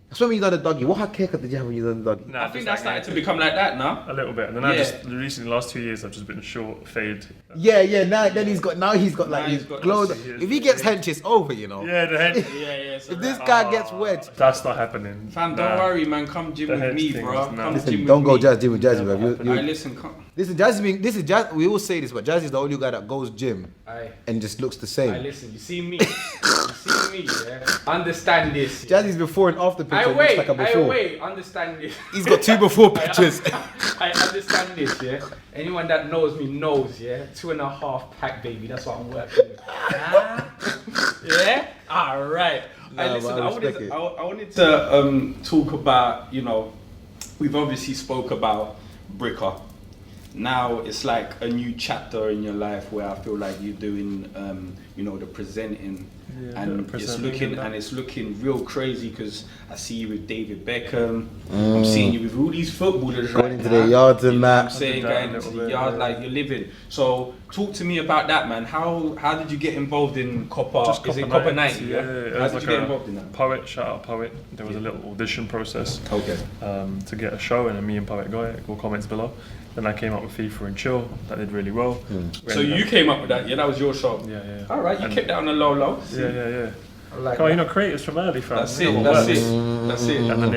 Speaker 3: That's when you done the doggy. What haircut did you have when you done the doggy?
Speaker 4: Nah,
Speaker 1: I think
Speaker 4: just
Speaker 1: that's
Speaker 4: like
Speaker 1: starting to become like that now.
Speaker 4: a little bit, and then
Speaker 1: Yeah.
Speaker 4: I just recently, the last 2 years, I've just been short, fade.
Speaker 3: Yeah. Then he's got like
Speaker 1: Now
Speaker 3: he's
Speaker 1: he's got
Speaker 3: glowed.
Speaker 4: this-
Speaker 3: If he gets hench, it's over, you know.
Speaker 4: Yeah, the head.
Speaker 1: Yeah. So
Speaker 3: If this guy gets wet,
Speaker 4: That's not happening.
Speaker 1: fam, don't worry, man. Come gym
Speaker 4: The
Speaker 1: with
Speaker 4: head
Speaker 1: me,
Speaker 4: thing
Speaker 1: bro.
Speaker 4: is
Speaker 1: Come
Speaker 4: now-
Speaker 1: gym
Speaker 3: listen,
Speaker 1: with
Speaker 3: don't go
Speaker 1: me.
Speaker 3: gym with Jazzie, bro.
Speaker 1: Alright, listen, come.
Speaker 3: Listen, Jazzie. We all say this, but Jazzie's the only guy that goes gym
Speaker 1: Aye.
Speaker 3: and just looks the
Speaker 1: Aye,
Speaker 3: same.
Speaker 1: listen. You see me. Yeah. Understand this.
Speaker 3: Jazzie's before and after picture looks like a before.
Speaker 1: wait. Understand this.
Speaker 3: He's got two before pictures.
Speaker 1: I understand this, yeah. Anyone that knows me knows, yeah. 2.5 pack, baby. That's what I'm working with. Yeah. All right.
Speaker 3: Nah,
Speaker 1: Listen,
Speaker 3: but I respect it.
Speaker 1: I wanted to talk about, you know, we've obviously spoke about Bricka. Now it's like a new chapter in your life where I feel like you're doing, you know, the presenting, and it's looking real crazy because I see you with David Beckham. I'm seeing you with all these footballers
Speaker 3: Going
Speaker 1: right
Speaker 3: into
Speaker 1: now.
Speaker 3: the yards and
Speaker 1: You know
Speaker 3: that.
Speaker 1: what I'm saying,
Speaker 4: Down a
Speaker 1: going into
Speaker 4: little
Speaker 1: the
Speaker 4: bit,
Speaker 1: yard
Speaker 4: yeah.
Speaker 1: like you're living. So talk to me about that, man. How did you get involved in Copper?
Speaker 4: Just
Speaker 1: Is it
Speaker 4: Copper
Speaker 1: Copper
Speaker 4: 90,
Speaker 1: 90?
Speaker 4: yeah.
Speaker 1: Yeah.
Speaker 4: It
Speaker 1: How
Speaker 4: was
Speaker 1: did
Speaker 4: like
Speaker 1: you get
Speaker 4: a
Speaker 1: involved in that?
Speaker 4: Poet, shout out Poet. There was a little audition process
Speaker 1: Okay.
Speaker 4: to get a show, and then me and Poet got it. All comments below. Then I came up with FIFA and Chill. That did really well. We
Speaker 1: So
Speaker 4: ended
Speaker 1: you
Speaker 4: up-
Speaker 1: came up with that? Yeah, that was your show.
Speaker 4: Yeah.
Speaker 1: All right, you
Speaker 4: And-
Speaker 1: kept that on the low.
Speaker 4: Yeah.
Speaker 1: I like
Speaker 4: Come on,
Speaker 1: that.
Speaker 4: you know, creators from early, fam.
Speaker 1: That's
Speaker 4: You know
Speaker 1: it.
Speaker 4: what
Speaker 1: That's
Speaker 4: works.
Speaker 1: it. That's it.
Speaker 4: And then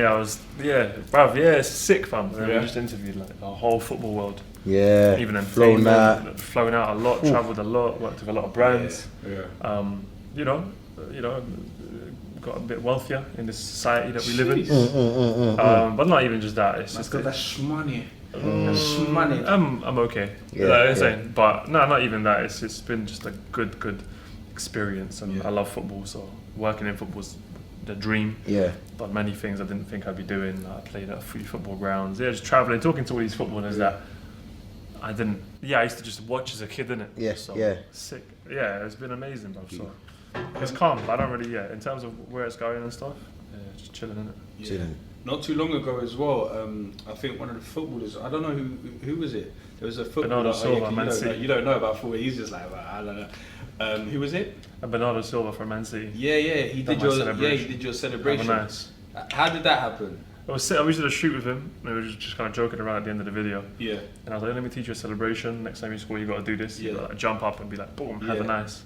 Speaker 4: bruv, it's sick, fam. And then
Speaker 1: Yeah.
Speaker 4: we just interviewed like the whole football world,
Speaker 3: Yeah.
Speaker 4: even
Speaker 3: flown that.
Speaker 4: flown out a lot, travelled a lot, worked with a lot of brands.
Speaker 1: Yeah.
Speaker 4: You know, got a bit wealthier in this society that we live in.
Speaker 1: Jeez.
Speaker 4: But not even just that. It's
Speaker 1: That's
Speaker 4: just
Speaker 1: got that money. That's money.
Speaker 4: I'm okay.
Speaker 3: Yeah,
Speaker 4: Like I'm
Speaker 3: yeah.
Speaker 4: saying, but no, not even that. It's been just a good experience, and
Speaker 1: Yeah.
Speaker 4: I love football. So working in football's the dream.
Speaker 3: Yeah.
Speaker 4: Done many things I didn't think I'd be doing. I played at a few football grounds. Yeah, just traveling, talking to all these footballers that I didn't. Yeah, I used to just watch as a kid, innit?
Speaker 3: Yeah,
Speaker 4: So
Speaker 3: yeah.
Speaker 4: sick. Yeah, it's been amazing, bro. So It's calm, but I don't really, in terms of where it's going and stuff, just chilling in it.
Speaker 1: Yeah.
Speaker 3: Chilling.
Speaker 1: Not too long ago as well, I think one of the footballers, I don't know who was it. There was a footballer.
Speaker 4: Bernardo Silva, Man City.
Speaker 1: You don't know about football. He's just like, well, I don't know. Who was it?
Speaker 4: Bernardo Silva from Man City.
Speaker 1: Yeah, he did your celebration.
Speaker 4: Nice.
Speaker 1: How did that happen?
Speaker 4: I was we did a shoot with him. We were just kind of joking around at the end of the video.
Speaker 1: Yeah.
Speaker 4: And I was like, let me teach you a celebration. Next time you score, you got to do this. You got to like, jump up and be like, boom, have a nice.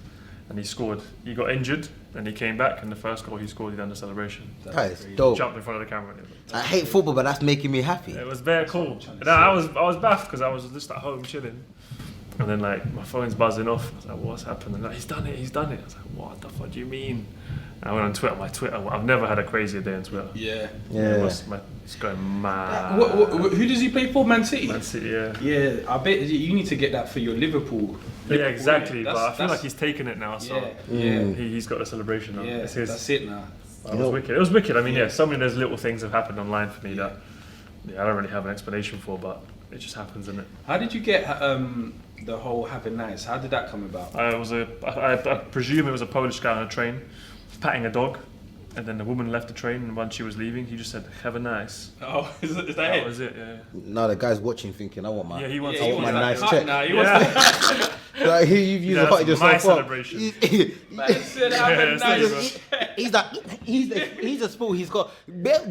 Speaker 4: And he scored. He got injured, and he came back, and the first goal he scored, he done the celebration.
Speaker 3: That is dope.
Speaker 4: Jumped in front of the camera.
Speaker 3: I hate football, but that's making me happy.
Speaker 4: It was very cool. And I was baffed because I was just at home chilling. And then like my phone's buzzing off. I was like, what's happened? And like, he's done it. I was like, what the fuck do you mean? And I went on Twitter. My Twitter, I've never had a crazier day on Twitter.
Speaker 1: Yeah.
Speaker 4: It's going mad.
Speaker 1: Who does he play for? Man City?
Speaker 4: Man City, yeah.
Speaker 1: Yeah, I bet you need to get that for your Liverpool.
Speaker 4: Yeah, exactly. But I feel like he's taken it now. So he's got a celebration now.
Speaker 1: Yeah,
Speaker 4: it's his.
Speaker 1: that's it now.
Speaker 4: It was wicked. It was wicked. I mean, so many of those little things have happened online for me that I don't really have an explanation for, but it just happens, isn't it?
Speaker 1: How did you get the whole having nice? How did that come about?
Speaker 4: I presume it was a Polish guy on a train patting a dog, and then the woman left the train, and once she was leaving, he just said, "Have a nice."
Speaker 1: Oh, is that it?
Speaker 4: That was it. Yeah.
Speaker 3: No, the guy's watching, thinking, I want my,
Speaker 4: he wants
Speaker 3: I want my nice
Speaker 1: cut
Speaker 3: check.
Speaker 1: now, he wants
Speaker 3: Like, you've
Speaker 4: Yeah,
Speaker 3: hotted
Speaker 4: that's my
Speaker 3: yourself up.
Speaker 4: celebration.
Speaker 3: He's a spool. He's got,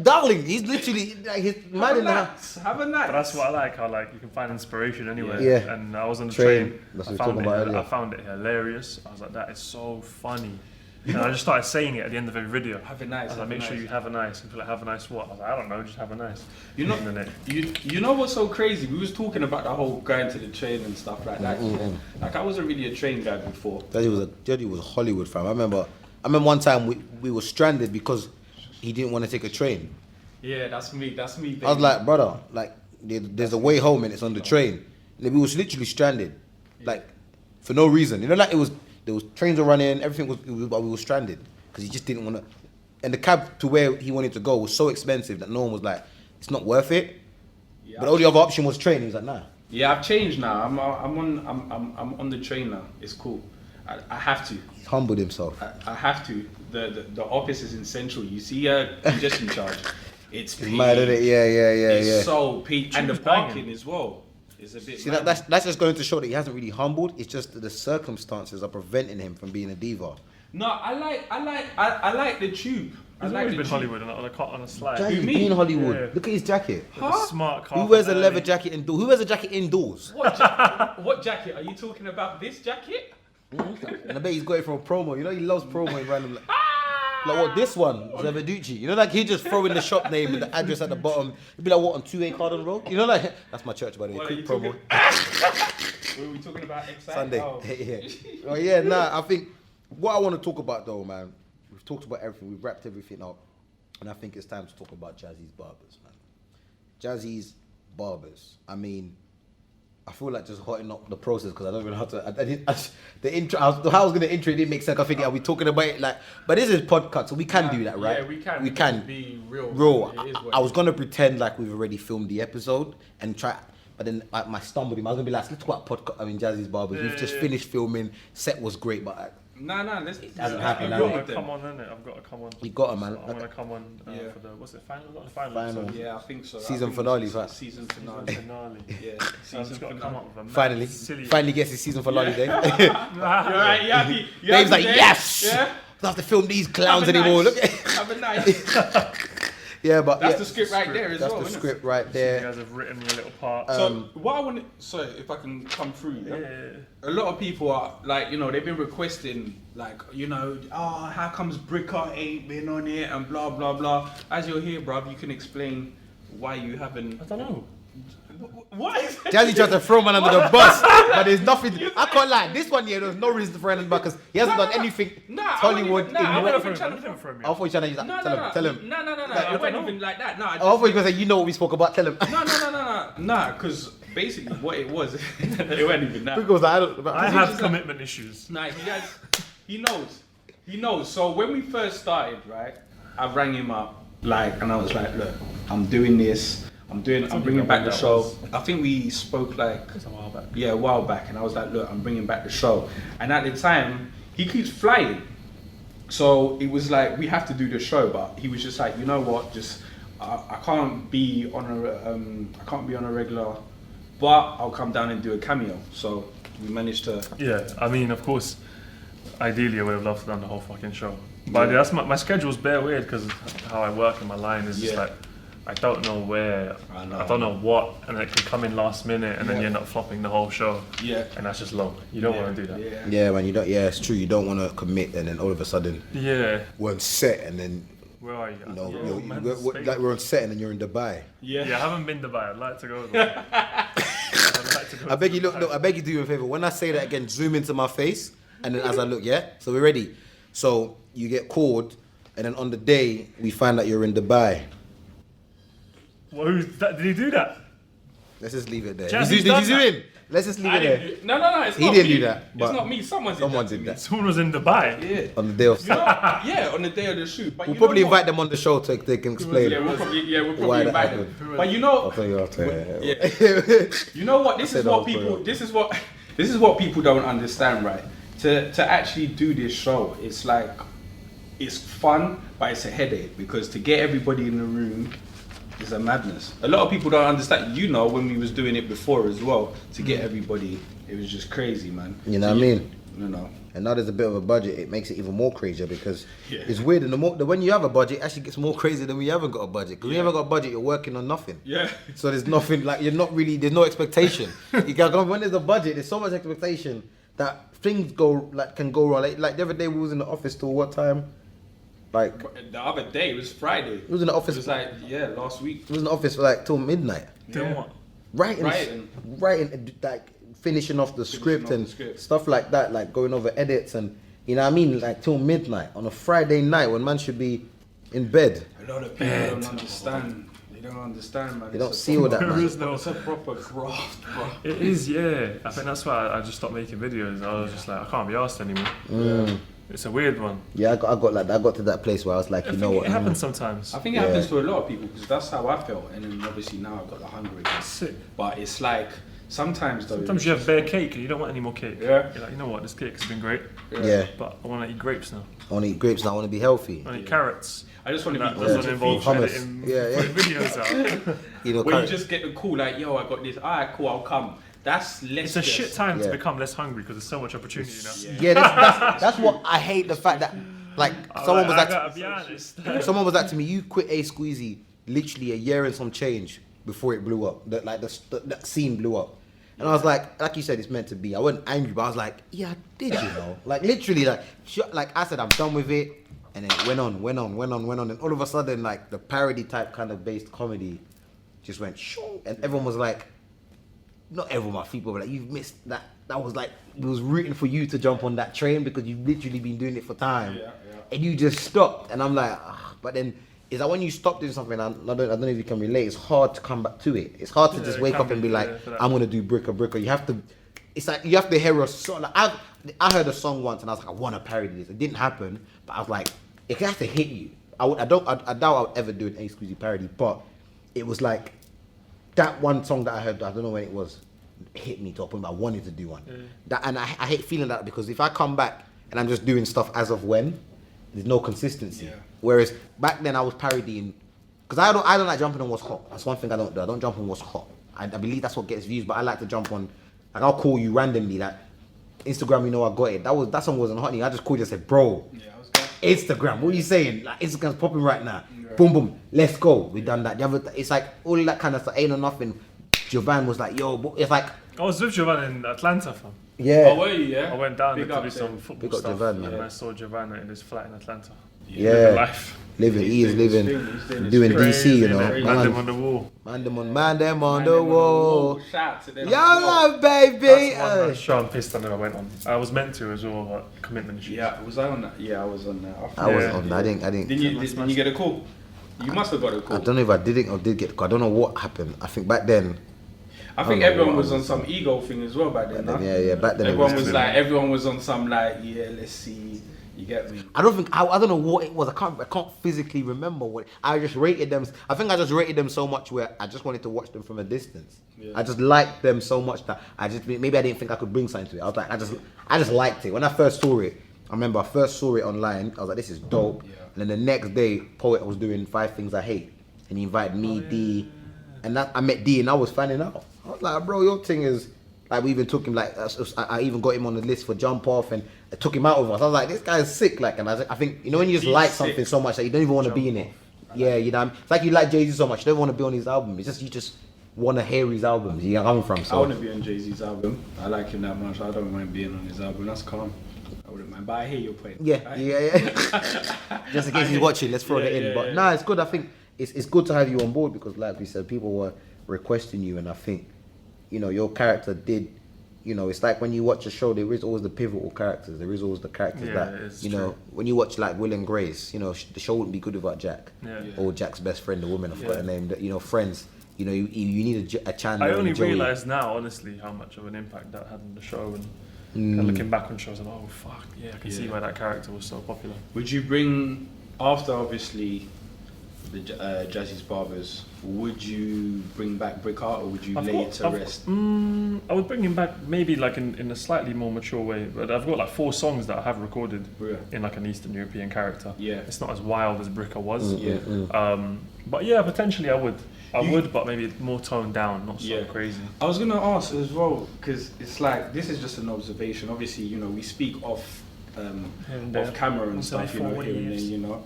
Speaker 3: darling. He's literally like his man in the house.
Speaker 1: Have a nice.
Speaker 4: But that's what I like. How like you can find inspiration anywhere.
Speaker 3: Yeah.
Speaker 4: And I was on the
Speaker 3: Train.
Speaker 4: train.
Speaker 3: That's
Speaker 4: I
Speaker 3: what
Speaker 4: found
Speaker 3: we were talking about
Speaker 4: it.
Speaker 3: earlier.
Speaker 4: I found it hilarious. I was like, that is so funny. And I just started saying it at the end of every video.
Speaker 1: Have a nice.
Speaker 4: I was like, make sure you have a nice. And like, have a nice what? I was like, I don't know, just have a nice.
Speaker 1: You know what's so crazy? We was talking about the whole going to the train and stuff like that. Like I wasn't really a train guy before.
Speaker 3: Daddy was Hollywood fam. I remember one time we were stranded because he didn't want to take a train.
Speaker 1: Yeah, that's me. Baby.
Speaker 3: I was like, brother, like there's a way home and it's on the train. And we was literally stranded, like for no reason. You know, like there was trains were running, everything but we were stranded because he just didn't want to. And the cab to where he wanted to go was so expensive that no one was like, it's not worth it.
Speaker 1: Yeah,
Speaker 3: but the only other option was train. He was like, nah.
Speaker 1: Yeah, I've changed now. I'm on the train now. It's cool. I have to.
Speaker 3: He's humbled himself.
Speaker 1: I have to. The office is in Central. You see a congestion charge. It's
Speaker 3: mad at it. Yeah.
Speaker 1: It's so peak, and the parking as well. It's a bit.
Speaker 3: See, that's just going to show that he hasn't really humbled. It's just that the circumstances are preventing him from being a diva.
Speaker 1: No, I like the tube.
Speaker 4: He's always been Hollywood on a slide.
Speaker 3: Jazzie,
Speaker 1: me?
Speaker 3: being Hollywood.
Speaker 4: Yeah.
Speaker 3: Look at his jacket.
Speaker 4: With a smart car.
Speaker 3: Who wears a leather jacket indoors? Who wears a jacket indoors?
Speaker 1: What jacket? Are you talking about this jacket?
Speaker 3: And I bet he's got it from a promo. You know he loves promo random. Like what, this one, Zavaducci. You know, like he just throw in the shop name and the address at the bottom. He'd be like, what, on 2A Carden Road? You know, like, that's my church, by the way.
Speaker 1: What,
Speaker 3: Quick promo.
Speaker 1: Were we talking about Excite?
Speaker 3: Sunday.
Speaker 1: Oh.
Speaker 3: Yeah. Oh, yeah, nah, I think what I want to talk about though, man, we've talked about everything, we've wrapped everything up, and I think it's time to talk about Jazzie's Barbers, man. Jazzie's Barbers. I mean, I feel like just hotting up the process because I don't even know how to. The intro, how I was going to intro it didn't make sense. I think, are we talking about it like? But this is Podcuts, so we can do that, right?
Speaker 1: Yeah, we can.
Speaker 3: We can
Speaker 1: be real.
Speaker 3: Raw.
Speaker 1: It is what
Speaker 3: I was going to pretend like we've already filmed the episode and try. But then I stumbled him. I was gonna be like, let's talk about Podcuts. I mean, Jazzie's Barbers. We've just finished filming. Set was great, but
Speaker 1: let's.
Speaker 3: It hasn't happened.
Speaker 4: I've got to come on, innit? I've got to come on.
Speaker 3: You got to, man.
Speaker 4: So I'm gonna come on for the what's it? Final, not the final.
Speaker 3: Final.
Speaker 4: episode.
Speaker 1: Yeah, I think so.
Speaker 3: Season finale, right?
Speaker 1: Season finale.
Speaker 4: Finale.
Speaker 1: Yeah,
Speaker 4: So I've just got to come up with a
Speaker 3: Finally,
Speaker 4: silly.
Speaker 3: finally gets his season finale day.
Speaker 1: You're right. You happy?
Speaker 3: Dave's like,
Speaker 1: Dave?
Speaker 3: yes.
Speaker 1: Yeah.
Speaker 3: Don't have to film these clowns
Speaker 1: Have a
Speaker 3: anymore.
Speaker 1: nice.
Speaker 3: Look.
Speaker 1: Have a nice.
Speaker 3: Yeah, but
Speaker 1: That's the script right there as
Speaker 3: That's
Speaker 1: well.
Speaker 3: the
Speaker 1: isn't it?
Speaker 3: script right
Speaker 4: You
Speaker 3: there.
Speaker 4: guys have written me a little part.
Speaker 1: So what I want, if I can come through, a lot of people are like, they've been requesting, like, how comes Bricka ain't been on it and blah blah blah. As you're here, bruv, you can explain why you haven't.
Speaker 4: I don't know.
Speaker 1: What is it?
Speaker 3: Jazzie tried to throw man under the bus, but there's nothing. I can't lie. This one, there's no reason to throw him under the bus because he hasn't done anything. Hollywood.
Speaker 1: I
Speaker 3: in
Speaker 1: wasn't
Speaker 3: what?
Speaker 1: even trying to
Speaker 3: I thought you were trying to use that. Tell him.
Speaker 1: No. I wasn't even like that. No.
Speaker 3: I thought you were going to say, you know what we spoke about. Tell him.
Speaker 1: No. Because basically what it was, it wasn't even that.
Speaker 3: Because I
Speaker 4: have commitment issues.
Speaker 1: Nah, he knows. So when we first started, right, I rang him up, and I was like, look, I'm doing this. I'm bringing back the show. I think we spoke
Speaker 4: a while back.
Speaker 1: Yeah, a while back, and I was like, look, I'm bringing back the show. And at the time, he keeps flying. So it was like we have to do the show, but he was just like, you know what, just I can't be on a regular, but I'll come down and do a cameo. So we managed to.
Speaker 4: Yeah, I mean, of course, ideally I would have loved to done the whole fucking show. But that's my schedule's bare weird because how I work and my line is just like, I don't know where, I don't know what, and it can come in last minute and then you end up flopping the whole show.
Speaker 1: Yeah.
Speaker 4: And that's just long. You don't want to do that.
Speaker 3: Yeah, man, you don't. Yeah, it's true. You don't want to commit, and then all of a sudden,
Speaker 4: we're
Speaker 3: on set, and then
Speaker 4: where are you?
Speaker 3: you know,
Speaker 4: Like
Speaker 3: we're on set, and then you're in Dubai.
Speaker 4: Yeah, I haven't been to Dubai. I'd like to go there. I'd like to go
Speaker 3: I beg you, look. I beg you, do me a favor. When I say that again, zoom into my face, and then as I look, yeah. So we're ready. So you get called, and then on the day we find that you're in Dubai.
Speaker 4: Well, did he do that?
Speaker 3: Let's just leave it there.
Speaker 4: Jazzie's
Speaker 3: Did you
Speaker 4: done
Speaker 3: zoom
Speaker 4: that.
Speaker 3: in? Let's just leave
Speaker 1: I
Speaker 3: it there.
Speaker 1: didn't no, it's
Speaker 3: He
Speaker 1: not
Speaker 3: didn't
Speaker 1: me.
Speaker 3: do that, but
Speaker 1: It's not me. Someone
Speaker 3: did that.
Speaker 4: Someone was in Dubai.
Speaker 1: Yeah.
Speaker 3: On the day of.
Speaker 1: You know, yeah, on the day of the shoot. But
Speaker 3: We'll
Speaker 1: you
Speaker 3: probably
Speaker 1: know what?
Speaker 3: invite them on the show so they can explain.
Speaker 1: Yeah, we'll probably
Speaker 3: Why that
Speaker 1: invite them.
Speaker 3: happened.
Speaker 1: But you know,
Speaker 3: I'll tell you after.
Speaker 1: Yeah. You know what? This
Speaker 3: said
Speaker 1: is what
Speaker 3: I'll
Speaker 1: people.
Speaker 3: put it.
Speaker 1: This is what people don't understand, right? To actually do this show, it's like it's fun, but it's a headache because to get everybody in the room is a madness. A lot of people don't understand. You know, when we was doing it before as well, to get everybody, it was just crazy, man.
Speaker 3: You know what I mean?
Speaker 1: You know.
Speaker 3: And now there's a bit of a budget, it makes it even more crazier because
Speaker 1: Yeah.
Speaker 3: it's weird. And when you have a budget, it actually gets more crazy than when you haven't got a budget. Because when you haven't got a budget, you're working on nothing.
Speaker 1: Yeah.
Speaker 3: So there's nothing, like, there's no expectation. When there's a budget, there's so much expectation that things can go wrong. Like the other day we was in the office till what time? Like,
Speaker 1: The other day, it was Friday.
Speaker 3: we was in the office.
Speaker 1: It was like, last week.
Speaker 3: We was in the office for like till midnight.
Speaker 4: Doing what?
Speaker 3: Writing, like finishing off the script and stuff like that, like going over edits and you know what I mean, like till midnight on a Friday night when man should be in bed.
Speaker 1: A lot of people don't understand. They don't understand, man.
Speaker 3: They don't see all that,
Speaker 4: There
Speaker 3: man.
Speaker 4: is no.
Speaker 1: It's a proper graft, bro.
Speaker 4: It is, yeah. I think that's why I just stopped making videos. I was just like, I can't be asked anymore. It's a weird one.
Speaker 3: Yeah, I got to that place where I was like, you know what?
Speaker 4: It happens sometimes.
Speaker 1: I think it happens to a lot of people because that's how I felt, and then obviously now I've got the hunger again.
Speaker 4: Sick.
Speaker 1: But it's like sometimes though.
Speaker 4: Sometimes you have bare cake and you don't want any more cake.
Speaker 1: Yeah.
Speaker 4: You're like, you know what, this cake has been great,
Speaker 3: Yeah,
Speaker 4: but I want to eat grapes now.
Speaker 3: I want to eat grapes now. I want to be healthy.
Speaker 4: I want to eat carrots.
Speaker 1: I just want to
Speaker 4: That
Speaker 1: be
Speaker 4: doesn't
Speaker 1: called to
Speaker 4: involve
Speaker 1: feature.
Speaker 3: hummus.
Speaker 4: editing
Speaker 3: Yeah.
Speaker 4: videos out.
Speaker 3: You know,
Speaker 1: When you just get the call like, yo, I got this. Alright, cool, I'll come. That's
Speaker 4: It's
Speaker 1: less.
Speaker 4: a
Speaker 1: stress.
Speaker 4: shit time to
Speaker 3: Yeah.
Speaker 4: become less hungry because there's so much opportunity now.
Speaker 3: yeah, that's what I hate. The fact that like someone was
Speaker 4: I
Speaker 3: like,
Speaker 4: gotta be honest.
Speaker 3: someone was like to me, you quit A Squeezy literally a year and some change before it blew up. That scene blew up. And I was like you said, it's meant to be. I wasn't angry, but I was like, yeah, I did, you know? Like literally, like I said, I'm done with it. And then it went on. And all of a sudden, like the parody type kind of based comedy just went shoo. And everyone was like, not everyone, my people were like, you've missed that. That was like, it was rooting for you to jump on that train because you've literally been doing it for time.
Speaker 1: Yeah.
Speaker 3: And you just stopped. And I'm like, but then it's like when you stop doing something, I don't know if you can relate, it's hard to come back to it. It's hard to just
Speaker 4: it
Speaker 3: wake
Speaker 4: can
Speaker 3: up and
Speaker 4: be,
Speaker 3: be like,
Speaker 4: for that.
Speaker 3: I'm gonna do Bricka Bricka. You have to, it's like you have to hear a song. Like I heard a song once and I was like, I want to parody this. It didn't happen, but I was like, it has to hit you. I doubt I would ever do an A Squeezy parody, but it was like that one song that I heard, I don't know when it was, hit me to a point where I wanted to do one. And I hate feeling that because if I come back and I'm just doing stuff as of when, there's no consistency.
Speaker 1: Yeah.
Speaker 3: Whereas back then I was parodying, because I don't like jumping on what's hot. That's one thing I don't do. I don't jump on what's hot. I believe that's what gets views, but I like to jump on, like I'll call you randomly, like Instagram, you know I got it. That song wasn't hot. I just called you and said, bro,
Speaker 1: Yeah, I was going.
Speaker 3: Instagram, what are you saying? Like Instagram's popping right now. Boom, boom, let's go. We done that. It's like all that kind of stuff, ain't or nothing. Jovan was like, yo, it's like,
Speaker 4: I was with Jovan in Atlanta, fam.
Speaker 3: yeah.
Speaker 1: Oh, were you? Yeah.
Speaker 4: I went down
Speaker 1: Big
Speaker 4: there to
Speaker 1: up
Speaker 4: do
Speaker 1: to
Speaker 4: some
Speaker 1: him.
Speaker 4: football
Speaker 3: Big up
Speaker 4: stuff,
Speaker 3: Jovan, man.
Speaker 4: and I saw Jovan in his flat in Atlanta.
Speaker 3: Yeah.
Speaker 4: Living life.
Speaker 3: He is living,
Speaker 1: He's
Speaker 3: doing
Speaker 1: crazy,
Speaker 3: DC, you know.
Speaker 1: innit?
Speaker 4: Man, them on the wall.
Speaker 3: Man them on the wall.
Speaker 1: Shout out to them.
Speaker 3: YOLO, baby.
Speaker 4: That's one show I'm pissed I never went on. I was meant to as well, but commitment issues.
Speaker 1: Yeah, was I on that? Yeah, I was on that.
Speaker 3: I was
Speaker 4: Yeah.
Speaker 3: on that. I didn't.
Speaker 1: Didn't you get a call? You must have got a call.
Speaker 3: I don't know if I didn't or did get. I don't know what happened. I think back then.
Speaker 1: I think
Speaker 3: I don't know
Speaker 1: everyone
Speaker 3: what
Speaker 1: was
Speaker 3: I
Speaker 1: on
Speaker 3: was-
Speaker 1: some ego thing as well back then.
Speaker 3: Yeah. Back then.
Speaker 1: Everyone was on some like, yeah, let's see. You get me?
Speaker 3: I don't think I don't know what it was. I can't physically remember what. I just rated them. I think I just rated them so much where I just wanted to watch them from a distance.
Speaker 1: Yeah.
Speaker 3: I just liked them so much that maybe I didn't think I could bring something to it. I was like I just liked it when I first saw it. I remember I first saw it online. I was like, this is dope.
Speaker 1: Yeah.
Speaker 3: And then the next day, Poet was doing 5 Things I Hate, and he invited me, D, and I met D, and I was fanning out. I was like, bro, your thing is like we even took him like I even got him on the list for Jump Off, and I took him out of us. I was like, this guy's sick, like, and I think when you just like something so much that you don't even want to be in it. Yeah, you know, it's like you like Jay-Z so much, you don't want to be on his album. It's just you just want to hear his albums. You know where I'm from. So
Speaker 1: I want to be on Jay-Z's album. I like him that much. I don't mind being on his album. That's calm. I wouldn't mind. But I hear your point.
Speaker 3: Yeah. Just in case he's watching, let's throw that in. But nah, it's good. I think it's good to have you on board because, like we said, people were requesting you, and I think, you know, your character did. You know, it's like when you watch a show, there is always the pivotal characters. There is always the characters that, you know, when you watch like Will and Grace, you know, the show wouldn't be good without Jack. Or Jack's best friend, the woman, I forgot her name. You know, Friends. You know, you need a Chandler.
Speaker 4: I only
Speaker 3: and Joey.
Speaker 4: realise now, honestly, how much of an impact that had on the show, and looking back on shows, I'm like, oh fuck, yeah, I can see why that character was so popular.
Speaker 1: Would you bring, after obviously the Smokeys Barbers, would you bring back Bricka or would you lay it to rest?
Speaker 4: I would bring him back maybe like in a slightly more mature way, but I've got like 4 songs that I have recorded in like an Eastern European character.
Speaker 1: Yeah.
Speaker 4: It's not as wild as Bricka was. But yeah, potentially I would. I would, but maybe more toned down, not so crazy.
Speaker 1: I was gonna ask as well, because it's like, this is just an observation. Obviously, you know, we speak off camera and stuff, you know, here and there, you know.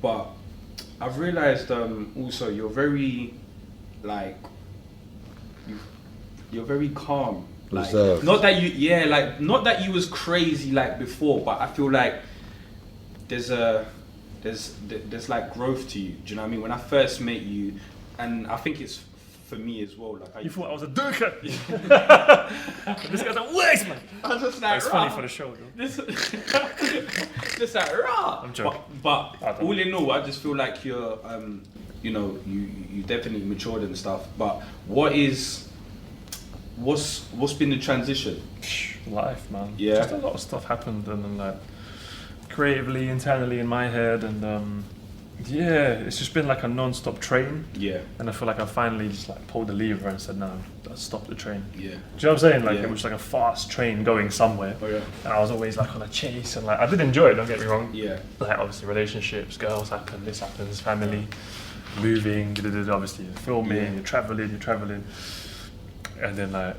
Speaker 1: But I've realised also you're very, like, you're very calm. Like,
Speaker 3: reserved.
Speaker 1: not that you, not that you was crazy like before, but I feel like there's like growth to you. Do you know what I mean? When I first met you, and I think it's for me as well. Like,
Speaker 4: You thought I was a duker? This guy's a waste, man.
Speaker 1: I was just like,
Speaker 4: It's funny for the show, though.
Speaker 1: This, just like rah.
Speaker 4: I'm joking.
Speaker 1: But all in all, I just feel like you're, you know, you definitely matured and stuff. But what's been the transition?
Speaker 4: Life, man.
Speaker 1: Yeah.
Speaker 4: Just a lot of stuff happened, and then like creatively, internally in my head, and it's just been like a non-stop train.
Speaker 1: Yeah.
Speaker 4: And I feel like I finally just like pulled the lever and said, no, let's stop the train.
Speaker 1: Yeah.
Speaker 4: Do you know what I'm saying? Like it was like a fast train going somewhere.
Speaker 1: Oh yeah.
Speaker 4: And I was always like on a chase, and like I did enjoy it, don't get me wrong.
Speaker 1: Yeah.
Speaker 4: Like obviously relationships, girls happen, this happens, family, moving, obviously you're filming, you're traveling. And then like,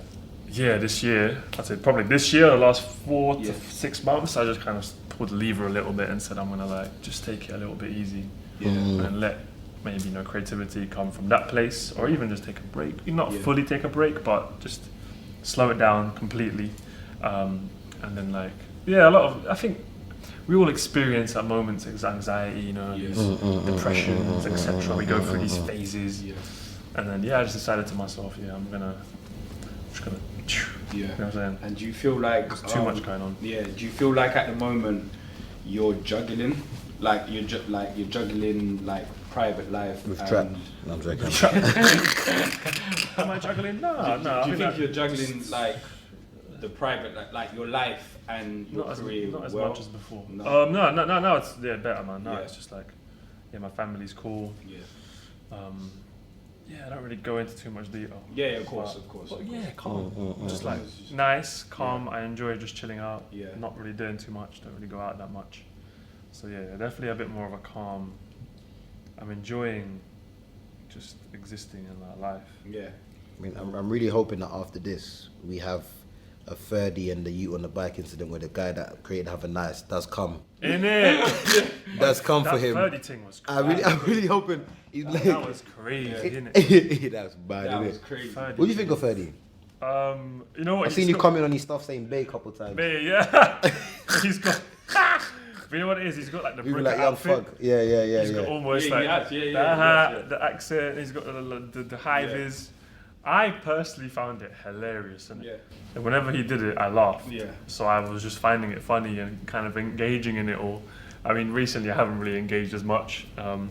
Speaker 4: this year, I'd say probably this year, the last 4 to 6 months, I just kind of pulled the lever a little bit and said, I'm gonna like just take it a little bit easy. And let maybe, you know, creativity come from that place, or even just take a break. Not fully take a break, but just slow it down completely. And then like, a lot of, I think we all experience at moments anxiety, you know, these depressions, etc. We go through these phases. And then I just decided to myself, I'm just gonna you know what I'm saying?
Speaker 1: And do you feel like
Speaker 4: There's too much going on?
Speaker 1: Yeah. Do you feel like at the moment you're juggling, like you're juggling like private life
Speaker 3: With
Speaker 1: and
Speaker 3: trap. No, I'm joking.
Speaker 4: Am I juggling? No.
Speaker 1: Do you think you're juggling like the private, like your life and your career?
Speaker 4: Not as
Speaker 1: well?
Speaker 4: much as before.
Speaker 1: No.
Speaker 4: No, it's better, man. No,
Speaker 1: Yeah.
Speaker 4: it's just like, my family's cool.
Speaker 1: Yeah.
Speaker 4: I don't really go into too much detail.
Speaker 1: Yeah, of course.
Speaker 4: But calm. Just like nice, calm. I enjoy just chilling out.
Speaker 1: Yeah.
Speaker 4: Not really doing too much. Don't really go out that much. So definitely a bit more of a calm. I'm enjoying just existing in that life.
Speaker 1: Yeah.
Speaker 3: I mean, I'm really hoping that after this, we have a 30 and the Ute on the bike incident where the guy that created Have a Nice does come.
Speaker 4: In it.
Speaker 3: Does come for
Speaker 4: That
Speaker 3: him.
Speaker 4: 30 thing was
Speaker 3: I'm really hoping. He's like,
Speaker 4: that was crazy, isn't it?
Speaker 3: That's bad,
Speaker 1: That
Speaker 3: isn't
Speaker 1: was
Speaker 3: it?
Speaker 1: crazy.
Speaker 4: 30.
Speaker 3: What do you think of 30?
Speaker 4: You know what?
Speaker 3: I've seen you comment on his stuff saying Bay a couple times.
Speaker 4: Me, yeah. He's got. But you know what it is? He's got like the
Speaker 3: People
Speaker 4: Bricka
Speaker 3: like young
Speaker 4: outfit.
Speaker 3: fuck. Yeah.
Speaker 4: He's got almost
Speaker 1: Yeah,
Speaker 4: like
Speaker 1: he has,
Speaker 4: the hat,
Speaker 1: yeah.
Speaker 4: the accent. He's got the high vis. I personally found it hilarious, and whenever he did it, I laughed.
Speaker 1: Yeah.
Speaker 4: So I was just finding it funny and kind of engaging in it all. I mean, recently I haven't really engaged as much, probably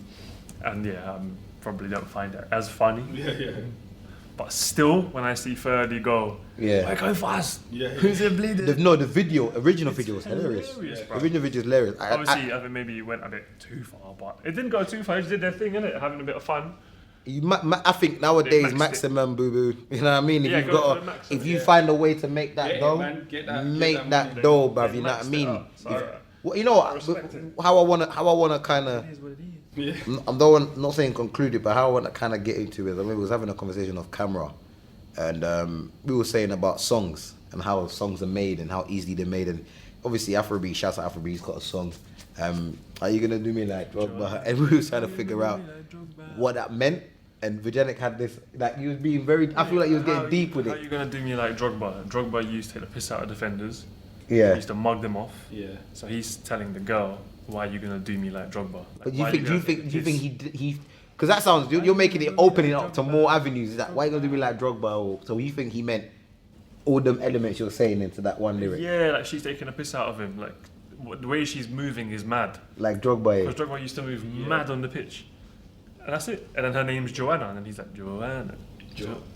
Speaker 4: don't find it as funny.
Speaker 1: Yeah.
Speaker 4: But still, when I see Ferdy go, I go fast.
Speaker 1: Yeah.
Speaker 4: Who's it bleeding?
Speaker 3: The original video was hilarious.
Speaker 4: Bro.
Speaker 3: The original video is hilarious.
Speaker 4: Obviously, I think maybe you went a bit too far, but it didn't go too far. He just did their thing, innit? Having a bit of fun.
Speaker 3: I think nowadays
Speaker 4: maxed it.
Speaker 3: maximum boo boo. You know what I mean? If
Speaker 4: Yeah,
Speaker 3: you've
Speaker 4: go
Speaker 3: got,
Speaker 4: for the maximum,
Speaker 3: if you
Speaker 4: yeah.
Speaker 3: find a way to make that
Speaker 1: Get it,
Speaker 3: dough,
Speaker 1: man. Get that
Speaker 3: make
Speaker 1: money.
Speaker 3: that dough, bruv.
Speaker 4: They
Speaker 3: You know what I
Speaker 4: maxed it
Speaker 3: mean?
Speaker 4: out. So,
Speaker 3: If- well, you know what?
Speaker 4: respect it.
Speaker 3: How I wanna kind of.
Speaker 4: It is what it is.
Speaker 1: Yeah.
Speaker 3: I'm not saying conclude it, but how I want to kind of get into it. I mean, we was having a conversation off camera, and we were saying about songs and how songs are made and how easily they're made. And obviously, Afrobeat, shouts out Afrobeat, he's got a song. Are you gonna do me like Drogba? And we were trying to figure out what that meant. And Vujanic had this, like, he was being very. I feel like he was getting deep with
Speaker 4: How
Speaker 3: it.
Speaker 4: you gonna do me like Drogba? Drogba used to take the piss out of defenders. He
Speaker 3: Yeah.
Speaker 4: used to mug them off.
Speaker 1: Yeah.
Speaker 4: So he's telling the girl, "Why are you gonna do me like Drogba?" Like,
Speaker 3: But
Speaker 4: why are
Speaker 3: do
Speaker 4: gonna
Speaker 3: you think he? Because that sounds, you're making it, opening up to more avenues. Is that why you gonna do me like Drogba? Or, so you think he meant all them elements you're saying into that one lyric,
Speaker 4: Yeah, like she's taking a piss out of him. Like the way she's moving is mad.
Speaker 3: like Drogba?
Speaker 4: Because Drogba used to move mad on the pitch, and that's it. And then her name's Joanna, and then he's like Joanna,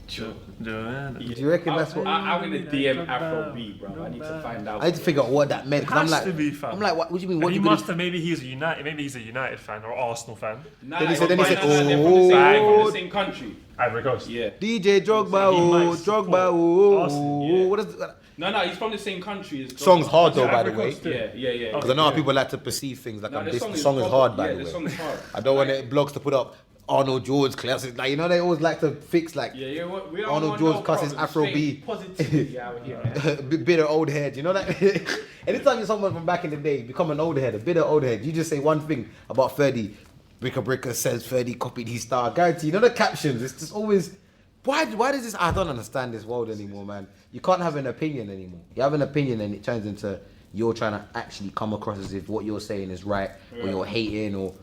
Speaker 4: Joanna.
Speaker 3: Do you reckon that's what?
Speaker 1: I'm gonna DM Afrobeat, bro. I need to find out.
Speaker 3: I need to figure out what that meant. 'Cause
Speaker 4: Has
Speaker 3: I'm
Speaker 4: to
Speaker 3: like,
Speaker 4: be, fam.
Speaker 3: I'm like, what do you mean?
Speaker 4: And
Speaker 3: What
Speaker 4: he
Speaker 3: you
Speaker 4: must have. Maybe he's a United fan or Arsenal fan.
Speaker 1: Nah,
Speaker 3: Then he said,
Speaker 1: they're from
Speaker 3: oh,
Speaker 1: the same country.
Speaker 4: Ivory Coast.
Speaker 1: Yeah.
Speaker 3: DJ Drogba,
Speaker 4: He
Speaker 3: oh,
Speaker 4: might
Speaker 3: Drogba,
Speaker 4: support
Speaker 3: oh,
Speaker 4: Arsenal,
Speaker 1: yeah.
Speaker 3: what is?
Speaker 1: No, he's from the same country as.
Speaker 3: Song's hard though,
Speaker 4: Yeah,
Speaker 3: by the
Speaker 4: Ivory
Speaker 3: way.
Speaker 4: Coast.
Speaker 1: Yeah.
Speaker 3: Because I know how people like to perceive things like
Speaker 1: No,
Speaker 3: this. The song is
Speaker 1: proper.
Speaker 3: hard, by
Speaker 1: Yeah,
Speaker 3: the
Speaker 1: the
Speaker 3: way.
Speaker 1: song is hard.
Speaker 3: I don't want it blogs to put up Arnold Jorge classics. Like, you know, they always like to fix like
Speaker 1: Yeah. We
Speaker 3: Arnold Jorge cusses Afro B.
Speaker 1: Positivity out here, man.
Speaker 3: bitter old head. You know that? Anytime you're someone from back in the day, become an old head, a bitter old head. You just say one thing about 30. Bricka Bricka says 30 copied his star. I guarantee. You know the captions. It's just always. Why does this? I don't understand this world anymore, man. You can't have an opinion anymore. You have an opinion and it turns into you're trying to actually come across as if what you're saying is right, or you're hating, or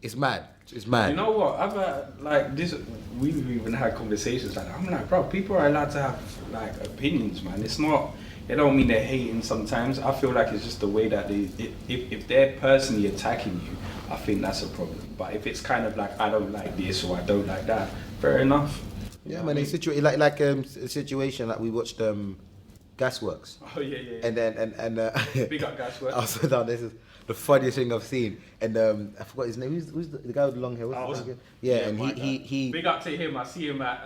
Speaker 3: it's mad. It's mad.
Speaker 1: You know what? I've had like this. We've even had conversations like that. I'm like, bro, people are allowed to have like opinions, man. It's not. It don't mean they're hating. Sometimes I feel like it's just the way that they. If they're personally attacking you, I think that's a problem. But if it's kind of like I don't like this or I don't like that, fair enough.
Speaker 3: Yeah, man. A situation like we watched Gasworks,
Speaker 1: Oh yeah.
Speaker 3: and then
Speaker 1: Big up Gasworks.
Speaker 3: Also, down this is the funniest thing I've seen, and I forgot his name. Who's the guy with the long hair? What's his name again? Yeah, and he
Speaker 1: Big up to him. I see him at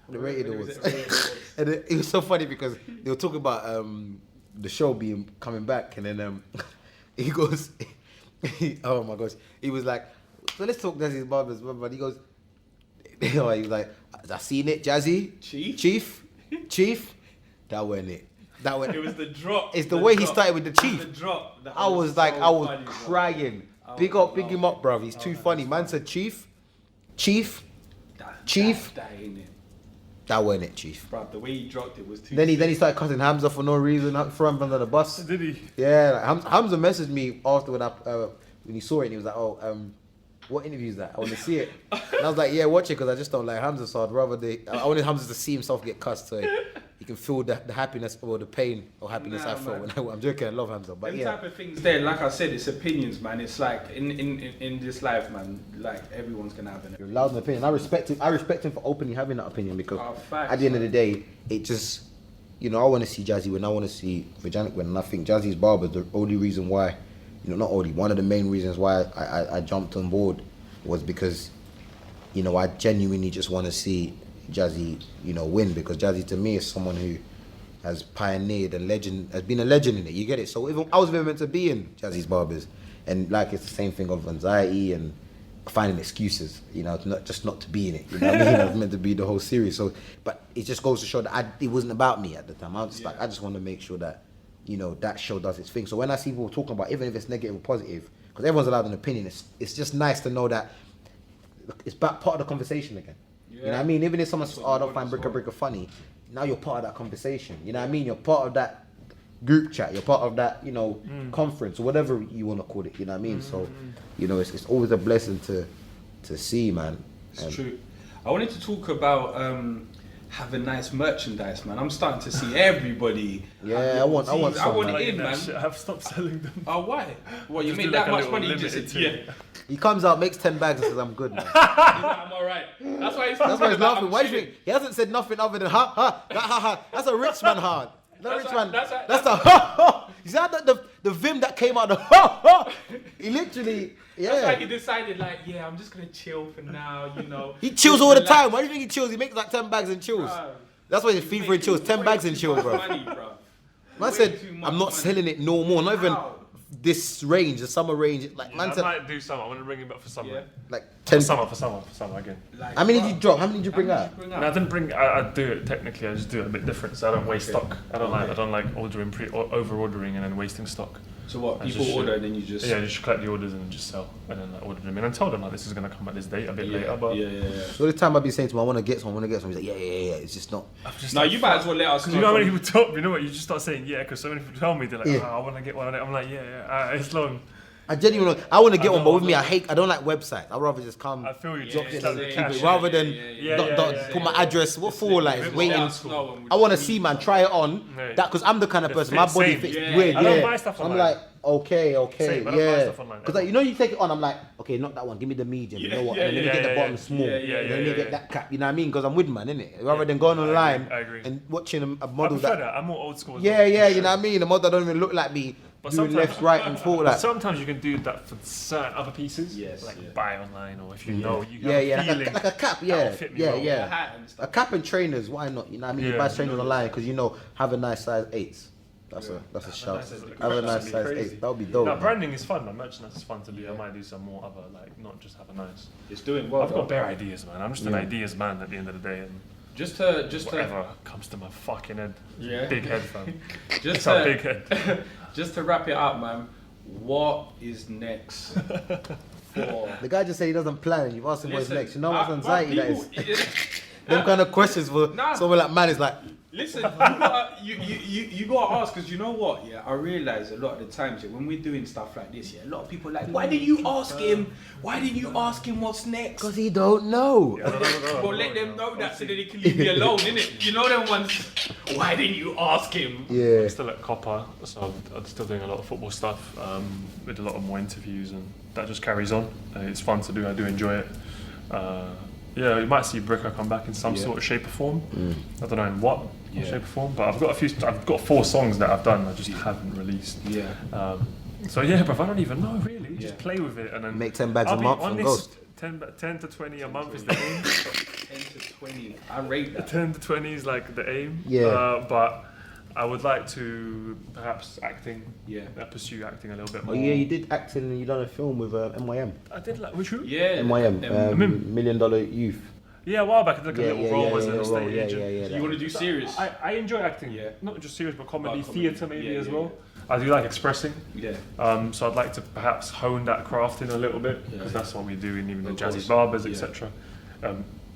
Speaker 3: the rated
Speaker 1: where
Speaker 3: awards.
Speaker 1: was it? Rated Awards.
Speaker 3: And it was so funny because they were talking about the show being coming back, and then he goes, oh my gosh, he was like, so let's talk Jazzie's Barbers, but he goes, he was like, I seen it, Jazzie, Chief, that wasn't it. That went.
Speaker 1: It was the drop.
Speaker 3: It's the way he started with the Chief.
Speaker 1: The drop. That
Speaker 3: I was
Speaker 1: so
Speaker 3: like, I was
Speaker 1: funny, bro.
Speaker 3: crying.
Speaker 1: I
Speaker 3: Big
Speaker 1: was
Speaker 3: him up, bro. He's too funny. Man said Chief. Chief.
Speaker 1: That ain't it.
Speaker 3: That wasn't it, Chief.
Speaker 1: Bro, the way he dropped it was too.
Speaker 3: Then he started cutting Hamza for no reason, throw him under the bus.
Speaker 4: Did he?
Speaker 3: Yeah, like, Hamza messaged me after when he saw it, and he was like, "Oh, what interview is that? I want to see it." And I was like, "Yeah, watch it because I just don't like Hamza, so I'd rather I wanted Hamza to see himself get cussed, so he can feel the happiness or the pain or happiness I felt when I'm joking. I love Hamza, but
Speaker 1: Them
Speaker 3: yeah,
Speaker 1: type of things there, like I said, it's opinions, man. It's like in this life, man. Like everyone's gonna have an
Speaker 3: you're allowed an opinion. I respect him for openly having that opinion because
Speaker 1: facts,
Speaker 3: at the end of the day, it just, I want to see Jazzie win. I want to see Vujanic win, and I think Jazzie's Barbers, the only reason why, not only, one of the main reasons why I jumped on board was because, I genuinely just want to see Jazzie, win, because Jazzie to me is someone who has pioneered has been a legend in it. You get it? So even I was even meant to be in Jazzie's Barbers, and like it's the same thing of anxiety and finding excuses, not to be in it. You know what I mean? I was meant to be the whole series. So, but it just goes to show that it wasn't about me at the time. I was like, I just want to make sure that, that show does its thing. So when I see people talking about, even if it's negative or positive, because everyone's allowed an opinion, it's just nice to know that it's part of the conversation again. You know what I mean? Even if someone says, "Oh, I don't find Bricka Bricka funny," now you're part of that conversation. You know what I mean? You're part of that group chat. You're part of that, conference or whatever you want to call it. You know what I mean? So, it's always a blessing to see, man.
Speaker 1: It's true. I wanted to talk about having nice merchandise, man. I'm starting to see everybody.
Speaker 3: Yeah, I want some,
Speaker 1: it in, man.
Speaker 4: I've stopped selling them.
Speaker 1: Oh, why? Well, you
Speaker 4: Just
Speaker 1: made
Speaker 4: do
Speaker 1: that
Speaker 4: like a
Speaker 1: much
Speaker 4: little
Speaker 1: money, you just
Speaker 4: limited
Speaker 1: said,
Speaker 4: thing.
Speaker 1: yeah.
Speaker 3: He comes out, makes 10 bags, and says, "I'm good, man."
Speaker 1: He's like, I'm alright. That's why he's
Speaker 3: That's why he's laughing. Why do you think he hasn't said nothing other than ha ha? That ha ha. That's a rich man hard. No,
Speaker 1: That's
Speaker 3: rich
Speaker 1: like-
Speaker 3: man.
Speaker 1: that's like-
Speaker 3: That's the You see how the vim that came out of he literally,
Speaker 1: That's why
Speaker 3: yeah.
Speaker 1: he decided, like, yeah, I'm just gonna chill for now, you know.
Speaker 3: He chills all the
Speaker 1: Relax.
Speaker 3: time. Why do you think he chills? He makes like 10 bags and chills.
Speaker 1: Bruv,
Speaker 3: That's why he's FIFA and chills. 10
Speaker 1: way
Speaker 3: bags and
Speaker 1: too
Speaker 3: chill,
Speaker 1: much
Speaker 3: bro.
Speaker 1: money, bruv.
Speaker 3: Man
Speaker 1: Way
Speaker 3: said,
Speaker 1: too much
Speaker 3: I'm not
Speaker 1: money.
Speaker 3: selling it no more. Not even
Speaker 1: How?
Speaker 3: this range, the summer range. Like, man
Speaker 4: I
Speaker 3: said,
Speaker 4: might do summer. I want to bring him back for summer.
Speaker 1: Yeah.
Speaker 3: like
Speaker 4: For
Speaker 3: 10.
Speaker 4: summer again.
Speaker 1: Like,
Speaker 3: How many
Speaker 1: bruv,
Speaker 3: did you drop? How many did you bring
Speaker 1: how
Speaker 3: out?
Speaker 1: many did you
Speaker 4: No, I didn't bring. I do it technically. I just do it a bit different, so I don't waste
Speaker 1: Okay.
Speaker 4: stock. I don't like ordering over ordering and then wasting stock.
Speaker 2: So what?
Speaker 4: I
Speaker 2: People
Speaker 4: just-
Speaker 2: order and then you just.
Speaker 4: Yeah, just collect the orders and just sell, and then like, order them in and tell them like this is gonna come at this date a bit later. But
Speaker 2: yeah.
Speaker 3: So the time I've been saying to him, I want to get some, He's like, yeah. It's just not.
Speaker 4: I'm just
Speaker 2: No,
Speaker 4: like,
Speaker 2: you might as well let us
Speaker 4: because
Speaker 2: know.
Speaker 4: you know how many
Speaker 2: from-
Speaker 4: people tell me. You know what? You just start saying yeah, because so many people tell me they're like,
Speaker 3: Yeah.
Speaker 4: I want to get one. I'm like, yeah. It's long.
Speaker 3: I genuinely, I want to get
Speaker 4: I
Speaker 3: one, but
Speaker 4: know,
Speaker 3: with me,
Speaker 4: I
Speaker 3: I don't like websites. I'd rather just come,
Speaker 4: I feel you.
Speaker 3: drop
Speaker 4: Just
Speaker 3: it,
Speaker 4: like the
Speaker 3: keep
Speaker 4: cash.
Speaker 3: it, rather than
Speaker 4: Yeah.
Speaker 3: put my address. What for? Like
Speaker 1: Let
Speaker 3: waiting.
Speaker 1: us know and
Speaker 3: I want to
Speaker 1: we'll
Speaker 3: see, man. Try it on.
Speaker 4: Yeah.
Speaker 3: That because I'm the kind of
Speaker 4: It
Speaker 3: person. My
Speaker 4: fits
Speaker 3: body
Speaker 4: same.
Speaker 3: fits
Speaker 1: Yeah.
Speaker 3: weird.
Speaker 4: I don't
Speaker 3: Yeah.
Speaker 4: buy stuff
Speaker 3: I'm
Speaker 4: online.
Speaker 3: like, okay,
Speaker 4: Same, I don't buy
Speaker 3: yeah.
Speaker 4: stuff online,
Speaker 3: Because like, you know, you take it on. I'm like, okay, not that one. Give me the medium. You know what?
Speaker 1: Yeah,
Speaker 3: And then let me
Speaker 4: yeah,
Speaker 3: get the
Speaker 4: yeah,
Speaker 3: bottom
Speaker 4: yeah.
Speaker 3: small.
Speaker 4: Yeah,
Speaker 3: And then let me
Speaker 4: yeah.
Speaker 3: get that cap. You know what I mean? Because I'm with man, innit? Rather than going online
Speaker 4: I agree.
Speaker 3: and watching a
Speaker 4: I
Speaker 3: model
Speaker 4: prefer
Speaker 3: that.
Speaker 4: that. I'm more old school. as
Speaker 3: Yeah,
Speaker 4: well,
Speaker 3: yeah.
Speaker 4: for
Speaker 3: You know
Speaker 4: sure.
Speaker 3: what I mean? A model that don't even look like me.
Speaker 4: But
Speaker 3: Doing
Speaker 4: sometimes-
Speaker 3: left, right, and forward.
Speaker 4: But
Speaker 3: Like,
Speaker 4: sometimes you can do that for certain other pieces.
Speaker 2: Yes,
Speaker 4: Like
Speaker 2: yeah.
Speaker 4: buy online or if you know you
Speaker 3: yeah,
Speaker 4: have a feeling.
Speaker 3: like a cap.
Speaker 4: that'll
Speaker 3: Yeah,
Speaker 4: fit me
Speaker 3: yeah,
Speaker 4: well.
Speaker 3: yeah.
Speaker 1: hat and
Speaker 3: A
Speaker 1: stuff.
Speaker 3: cap and trainers, why not? You know what I mean? You
Speaker 4: Yeah.
Speaker 3: buy trainers online because you know have a nice size 8s. That's a shout.
Speaker 4: nice size-
Speaker 3: Have a
Speaker 4: that'd
Speaker 3: nice
Speaker 4: be
Speaker 3: size
Speaker 4: crazy.
Speaker 3: 8. That would be dope.
Speaker 4: No,
Speaker 3: man.
Speaker 4: branding is fun. Man. Merchandise is fun to do. I might do some more other like not just have a nice.
Speaker 2: It's doing well.
Speaker 4: I've got
Speaker 2: though.
Speaker 4: bare ideas, man. I'm just an
Speaker 3: Yeah.
Speaker 4: ideas man at the end of the day, and
Speaker 1: Just
Speaker 4: whatever comes to my fucking head.
Speaker 1: Yeah.
Speaker 4: Big head, fam.
Speaker 1: Just
Speaker 4: It's a big head.
Speaker 1: just to wrap it up, man. What is next for?
Speaker 3: The guy just said he doesn't plan, and you've asked him what's
Speaker 1: Listen,
Speaker 3: next. You know what's
Speaker 1: but
Speaker 3: anxiety that is?
Speaker 1: people-
Speaker 3: Them kind of questions for
Speaker 1: Nah.
Speaker 3: someone like man is like,
Speaker 1: Listen, you gotta ask, because you know what? Yeah, I realize a lot of the times, yeah, when we're doing stuff like this, yeah, a lot of people are like, why didn't you ask him? Why didn't you ask him what's next?
Speaker 3: because he don't know.
Speaker 4: Yeah, I don't know.
Speaker 1: Well, let them know that so that they can leave me alone, innit? You know them ones. Why didn't you ask him?
Speaker 3: Yeah.
Speaker 4: I'm still at Copper, so I'm still doing a lot of football stuff. With a lot of more interviews, and that just carries on. It's fun to do. I do enjoy it. Yeah, you might see Bricka come back in some sort of shape or form. I don't know in what shape or form, but I've got 4 songs that I've done. I just haven't released.
Speaker 1: Yeah.
Speaker 4: So yeah, bruv, I don't even know really.
Speaker 1: Yeah.
Speaker 4: Just play with it and then
Speaker 3: Make 10 bags
Speaker 4: I'll
Speaker 3: a
Speaker 4: be
Speaker 3: month and
Speaker 4: honest,
Speaker 3: ghost.
Speaker 4: 10 to 20 a month is the aim.
Speaker 1: 10 to 20. I rate that.
Speaker 4: 10 to 20 is like the aim.
Speaker 3: Yeah.
Speaker 4: But I would like to perhaps acting.
Speaker 1: Yeah.
Speaker 4: Pursue acting a little bit
Speaker 3: Oh
Speaker 4: more.
Speaker 3: yeah, you did acting and you done a film with MYM.
Speaker 4: I did like which one?
Speaker 1: Yeah.
Speaker 3: MYM,
Speaker 1: Um,
Speaker 3: $1 Million Youth.
Speaker 4: Yeah, a while back I did like a little role as an estate
Speaker 3: role,
Speaker 4: agent.
Speaker 1: you want to do serious?
Speaker 4: I enjoy acting.
Speaker 1: Yeah.
Speaker 4: Not just serious, but comedy,
Speaker 1: Comedy.
Speaker 4: theatre maybe
Speaker 1: Yeah,
Speaker 4: as
Speaker 1: yeah,
Speaker 4: well. I do like expressing.
Speaker 1: Yeah.
Speaker 4: So I'd like to perhaps hone that craft in a little bit because
Speaker 1: Yeah.
Speaker 4: that's what we do in even the
Speaker 1: Of
Speaker 4: Jazzies
Speaker 1: course.
Speaker 4: Barbers,
Speaker 1: Yeah.
Speaker 4: etc.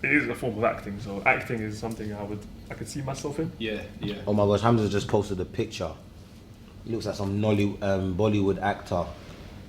Speaker 4: It is a form of acting, so acting is something I could see myself in.
Speaker 1: Yeah. Yeah.
Speaker 3: Oh my gosh, Hamza just posted a picture. He looks like some Bollywood actor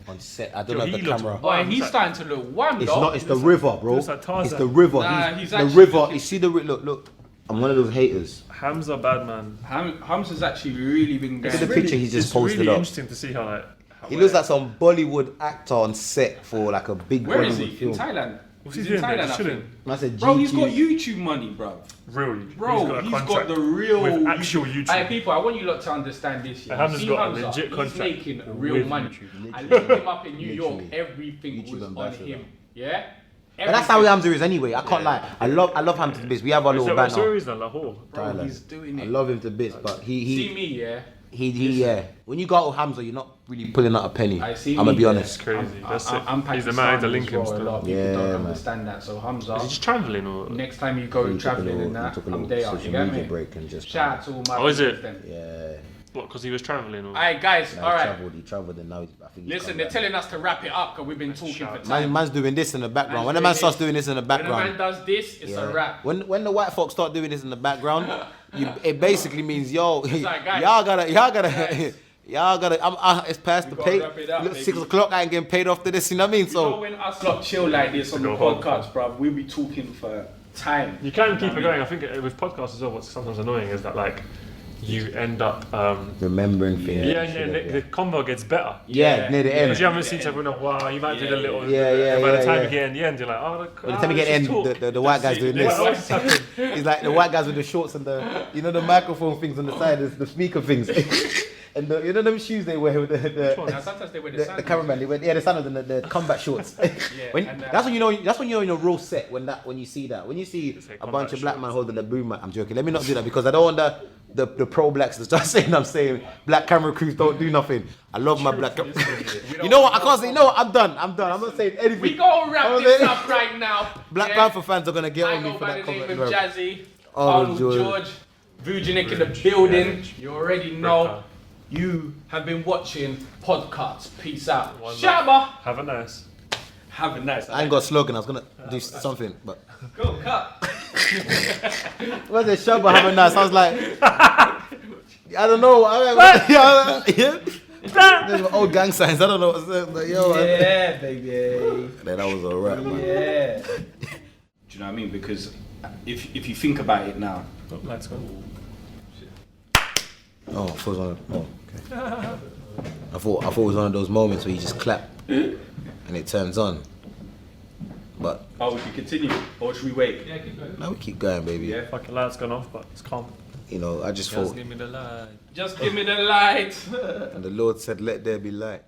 Speaker 3: on set. I don't
Speaker 4: Yo,
Speaker 3: know if
Speaker 4: he
Speaker 3: the
Speaker 4: looks
Speaker 3: camera.
Speaker 1: Boy, he's starting to look one,
Speaker 3: It's
Speaker 1: though.
Speaker 3: not. It's the river, bro.
Speaker 4: looks like Tarzan.
Speaker 3: It's the river.
Speaker 1: Nah,
Speaker 3: He's
Speaker 1: he's
Speaker 3: the
Speaker 1: actually
Speaker 3: river.
Speaker 1: looking-
Speaker 3: You see the look. I'm one of those haters.
Speaker 4: Hamza Badman.
Speaker 1: Hamza's actually really been
Speaker 3: Look at the
Speaker 1: going.
Speaker 3: picture he just
Speaker 4: it's
Speaker 3: posted
Speaker 4: really
Speaker 3: up.
Speaker 4: interesting to see how like.
Speaker 3: He looks like some Bollywood actor on set for like a big
Speaker 1: Where is
Speaker 3: Bollywood
Speaker 1: he?
Speaker 3: film.
Speaker 1: In Thailand.
Speaker 4: What's
Speaker 1: He's
Speaker 4: he
Speaker 1: in
Speaker 4: doing there?
Speaker 1: Thailand,
Speaker 4: Just
Speaker 1: I
Speaker 4: chilling.
Speaker 1: think.
Speaker 3: I said,
Speaker 1: Bro, he's got
Speaker 3: GQ.
Speaker 1: YouTube money, bro.
Speaker 4: Real.
Speaker 1: Bro, he's got
Speaker 4: contract
Speaker 1: the real
Speaker 4: with actual YouTube.
Speaker 1: Hey, people, I want you lot to understand this. Yeah.
Speaker 4: Hamza's
Speaker 1: See
Speaker 4: got a
Speaker 1: Hamza,
Speaker 4: legit
Speaker 1: he's
Speaker 4: contract
Speaker 1: making real
Speaker 4: with
Speaker 1: money.
Speaker 3: YouTube,
Speaker 1: I
Speaker 3: literally.
Speaker 1: looked him up in New York.
Speaker 3: Literally.
Speaker 1: Everything
Speaker 3: YouTube
Speaker 1: was on
Speaker 3: ambassador.
Speaker 1: him. Yeah.
Speaker 3: But that's how Hamza is anyway. I can't lie. I love Hamza to bits. We have our
Speaker 4: Is
Speaker 3: little
Speaker 4: that what
Speaker 3: banner.
Speaker 4: story is then? Lahore.
Speaker 1: Bro,
Speaker 3: Thailand.
Speaker 1: he's doing
Speaker 3: I
Speaker 1: it.
Speaker 3: love him to bits, but
Speaker 1: See
Speaker 3: he
Speaker 1: me, yeah.
Speaker 3: yeah. When you go out with Hamza, you're not really pulling out a penny.
Speaker 1: I see.
Speaker 3: I'm gonna
Speaker 1: me,
Speaker 3: be
Speaker 1: yeah.
Speaker 3: honest.
Speaker 4: It's crazy. That's it.
Speaker 1: I'm
Speaker 4: He's the man to
Speaker 1: Pakistani
Speaker 4: link
Speaker 1: as
Speaker 4: him
Speaker 1: well. A lot
Speaker 4: still.
Speaker 1: of people
Speaker 3: Yeah,
Speaker 1: don't
Speaker 3: man.
Speaker 1: understand that. So Hamza,
Speaker 4: Is he just travelling or?
Speaker 1: next time you go traveling and that, I'm there. You
Speaker 3: social
Speaker 1: get
Speaker 3: media
Speaker 1: me?
Speaker 3: break and just
Speaker 1: Shout out to all my.
Speaker 4: Oh, is it?
Speaker 1: people then.
Speaker 3: Yeah.
Speaker 4: What? Because he was travelling or?
Speaker 1: Alright, guys. All right.
Speaker 3: He travelled and now I think he's
Speaker 1: Listen,
Speaker 3: come
Speaker 1: they're
Speaker 3: back.
Speaker 1: telling us to wrap it up because we've been talking for
Speaker 4: shout.
Speaker 1: time.
Speaker 3: Man's doing this in the background.
Speaker 1: Man's
Speaker 3: When the
Speaker 1: doing
Speaker 3: man starts
Speaker 1: this.
Speaker 3: doing this in the
Speaker 1: When a man
Speaker 3: background,
Speaker 1: does this, it's a wrap.
Speaker 3: When the white folks start doing this in the background, it basically means yo,
Speaker 1: like, guys,
Speaker 3: y'all gotta,
Speaker 1: guys.
Speaker 3: y'all gotta. It's past the
Speaker 1: gotta
Speaker 3: pay.
Speaker 1: wrap it up,
Speaker 3: Look,
Speaker 1: baby.
Speaker 3: 6 o'clock, I ain't getting paid off to this. You know what I mean?
Speaker 1: You know
Speaker 3: So
Speaker 1: when us lot chill like this on the
Speaker 4: go home.
Speaker 1: podcasts, bruv, we'll be talking for time.
Speaker 4: You can keep
Speaker 1: You know
Speaker 4: it
Speaker 1: what I
Speaker 4: going. I think with podcasts as well, what's sometimes annoying is that like you end up
Speaker 3: Remembering things.
Speaker 4: yeah, the combo gets better.
Speaker 3: Yeah, near the end.
Speaker 4: Because you haven't seen each other in a while, you might do the little.
Speaker 3: Yeah,
Speaker 4: and by the time
Speaker 3: yeah.
Speaker 4: you get in the end, you're like, oh,
Speaker 3: By the time you get in, the white guy's doing this. It's like the white guys with the shorts and the the microphone things on the side, the speaker things, and you know them shoes they wear with
Speaker 1: Now, sometimes they wear the
Speaker 3: the
Speaker 1: sandals.
Speaker 3: cameraman. They wear the sandals and the combat shorts. That's when you know. That's when you're in a real set. When you see that. When you see a bunch of black men holding a boom mic. I'm joking. Let me not do that because I don't want the pro blacks to start saying I'm saying black camera crews don't do nothing. I love my black. You know what? I can't say. You know what? I'm done. I'm not saying anything.
Speaker 1: We gonna wrap this up right now.
Speaker 3: Black Panther fans are gonna get
Speaker 1: I
Speaker 3: on me
Speaker 1: go
Speaker 3: for
Speaker 1: by
Speaker 3: that
Speaker 1: the name
Speaker 3: comment.
Speaker 1: of Jazzie,
Speaker 3: Arnold
Speaker 1: Arnold
Speaker 3: Jorge.
Speaker 1: Jorge, Vujanic in the building. You already know. You have been watching Podcuts. Peace out. Shabba.
Speaker 4: Have a nice.
Speaker 1: Have a nice.
Speaker 3: I ain't got a slogan. I was gonna do something, but
Speaker 1: Go cut.
Speaker 3: what's the Shabba have a nice? I was like, I don't know. There's old gang signs. I don't know what's that. Like, yo,
Speaker 1: Yeah, baby.
Speaker 3: that was alright, man.
Speaker 1: Yeah. Do you know what I mean? Because if you think about it now.
Speaker 4: Oh, lights gone.
Speaker 3: Oh, I thought it was okay. I thought it was one of those moments where you just clap and it turns on. But
Speaker 1: Oh, we can continue, or should we wait?
Speaker 2: Yeah, keep going.
Speaker 3: now we keep going, baby.
Speaker 1: Yeah.
Speaker 4: Fucking lights gone off, but it's calm.
Speaker 3: You know, I just
Speaker 4: Just
Speaker 3: thought,
Speaker 4: give me the light.
Speaker 1: Just give me the light.
Speaker 3: and the Lord said, "Let there be light."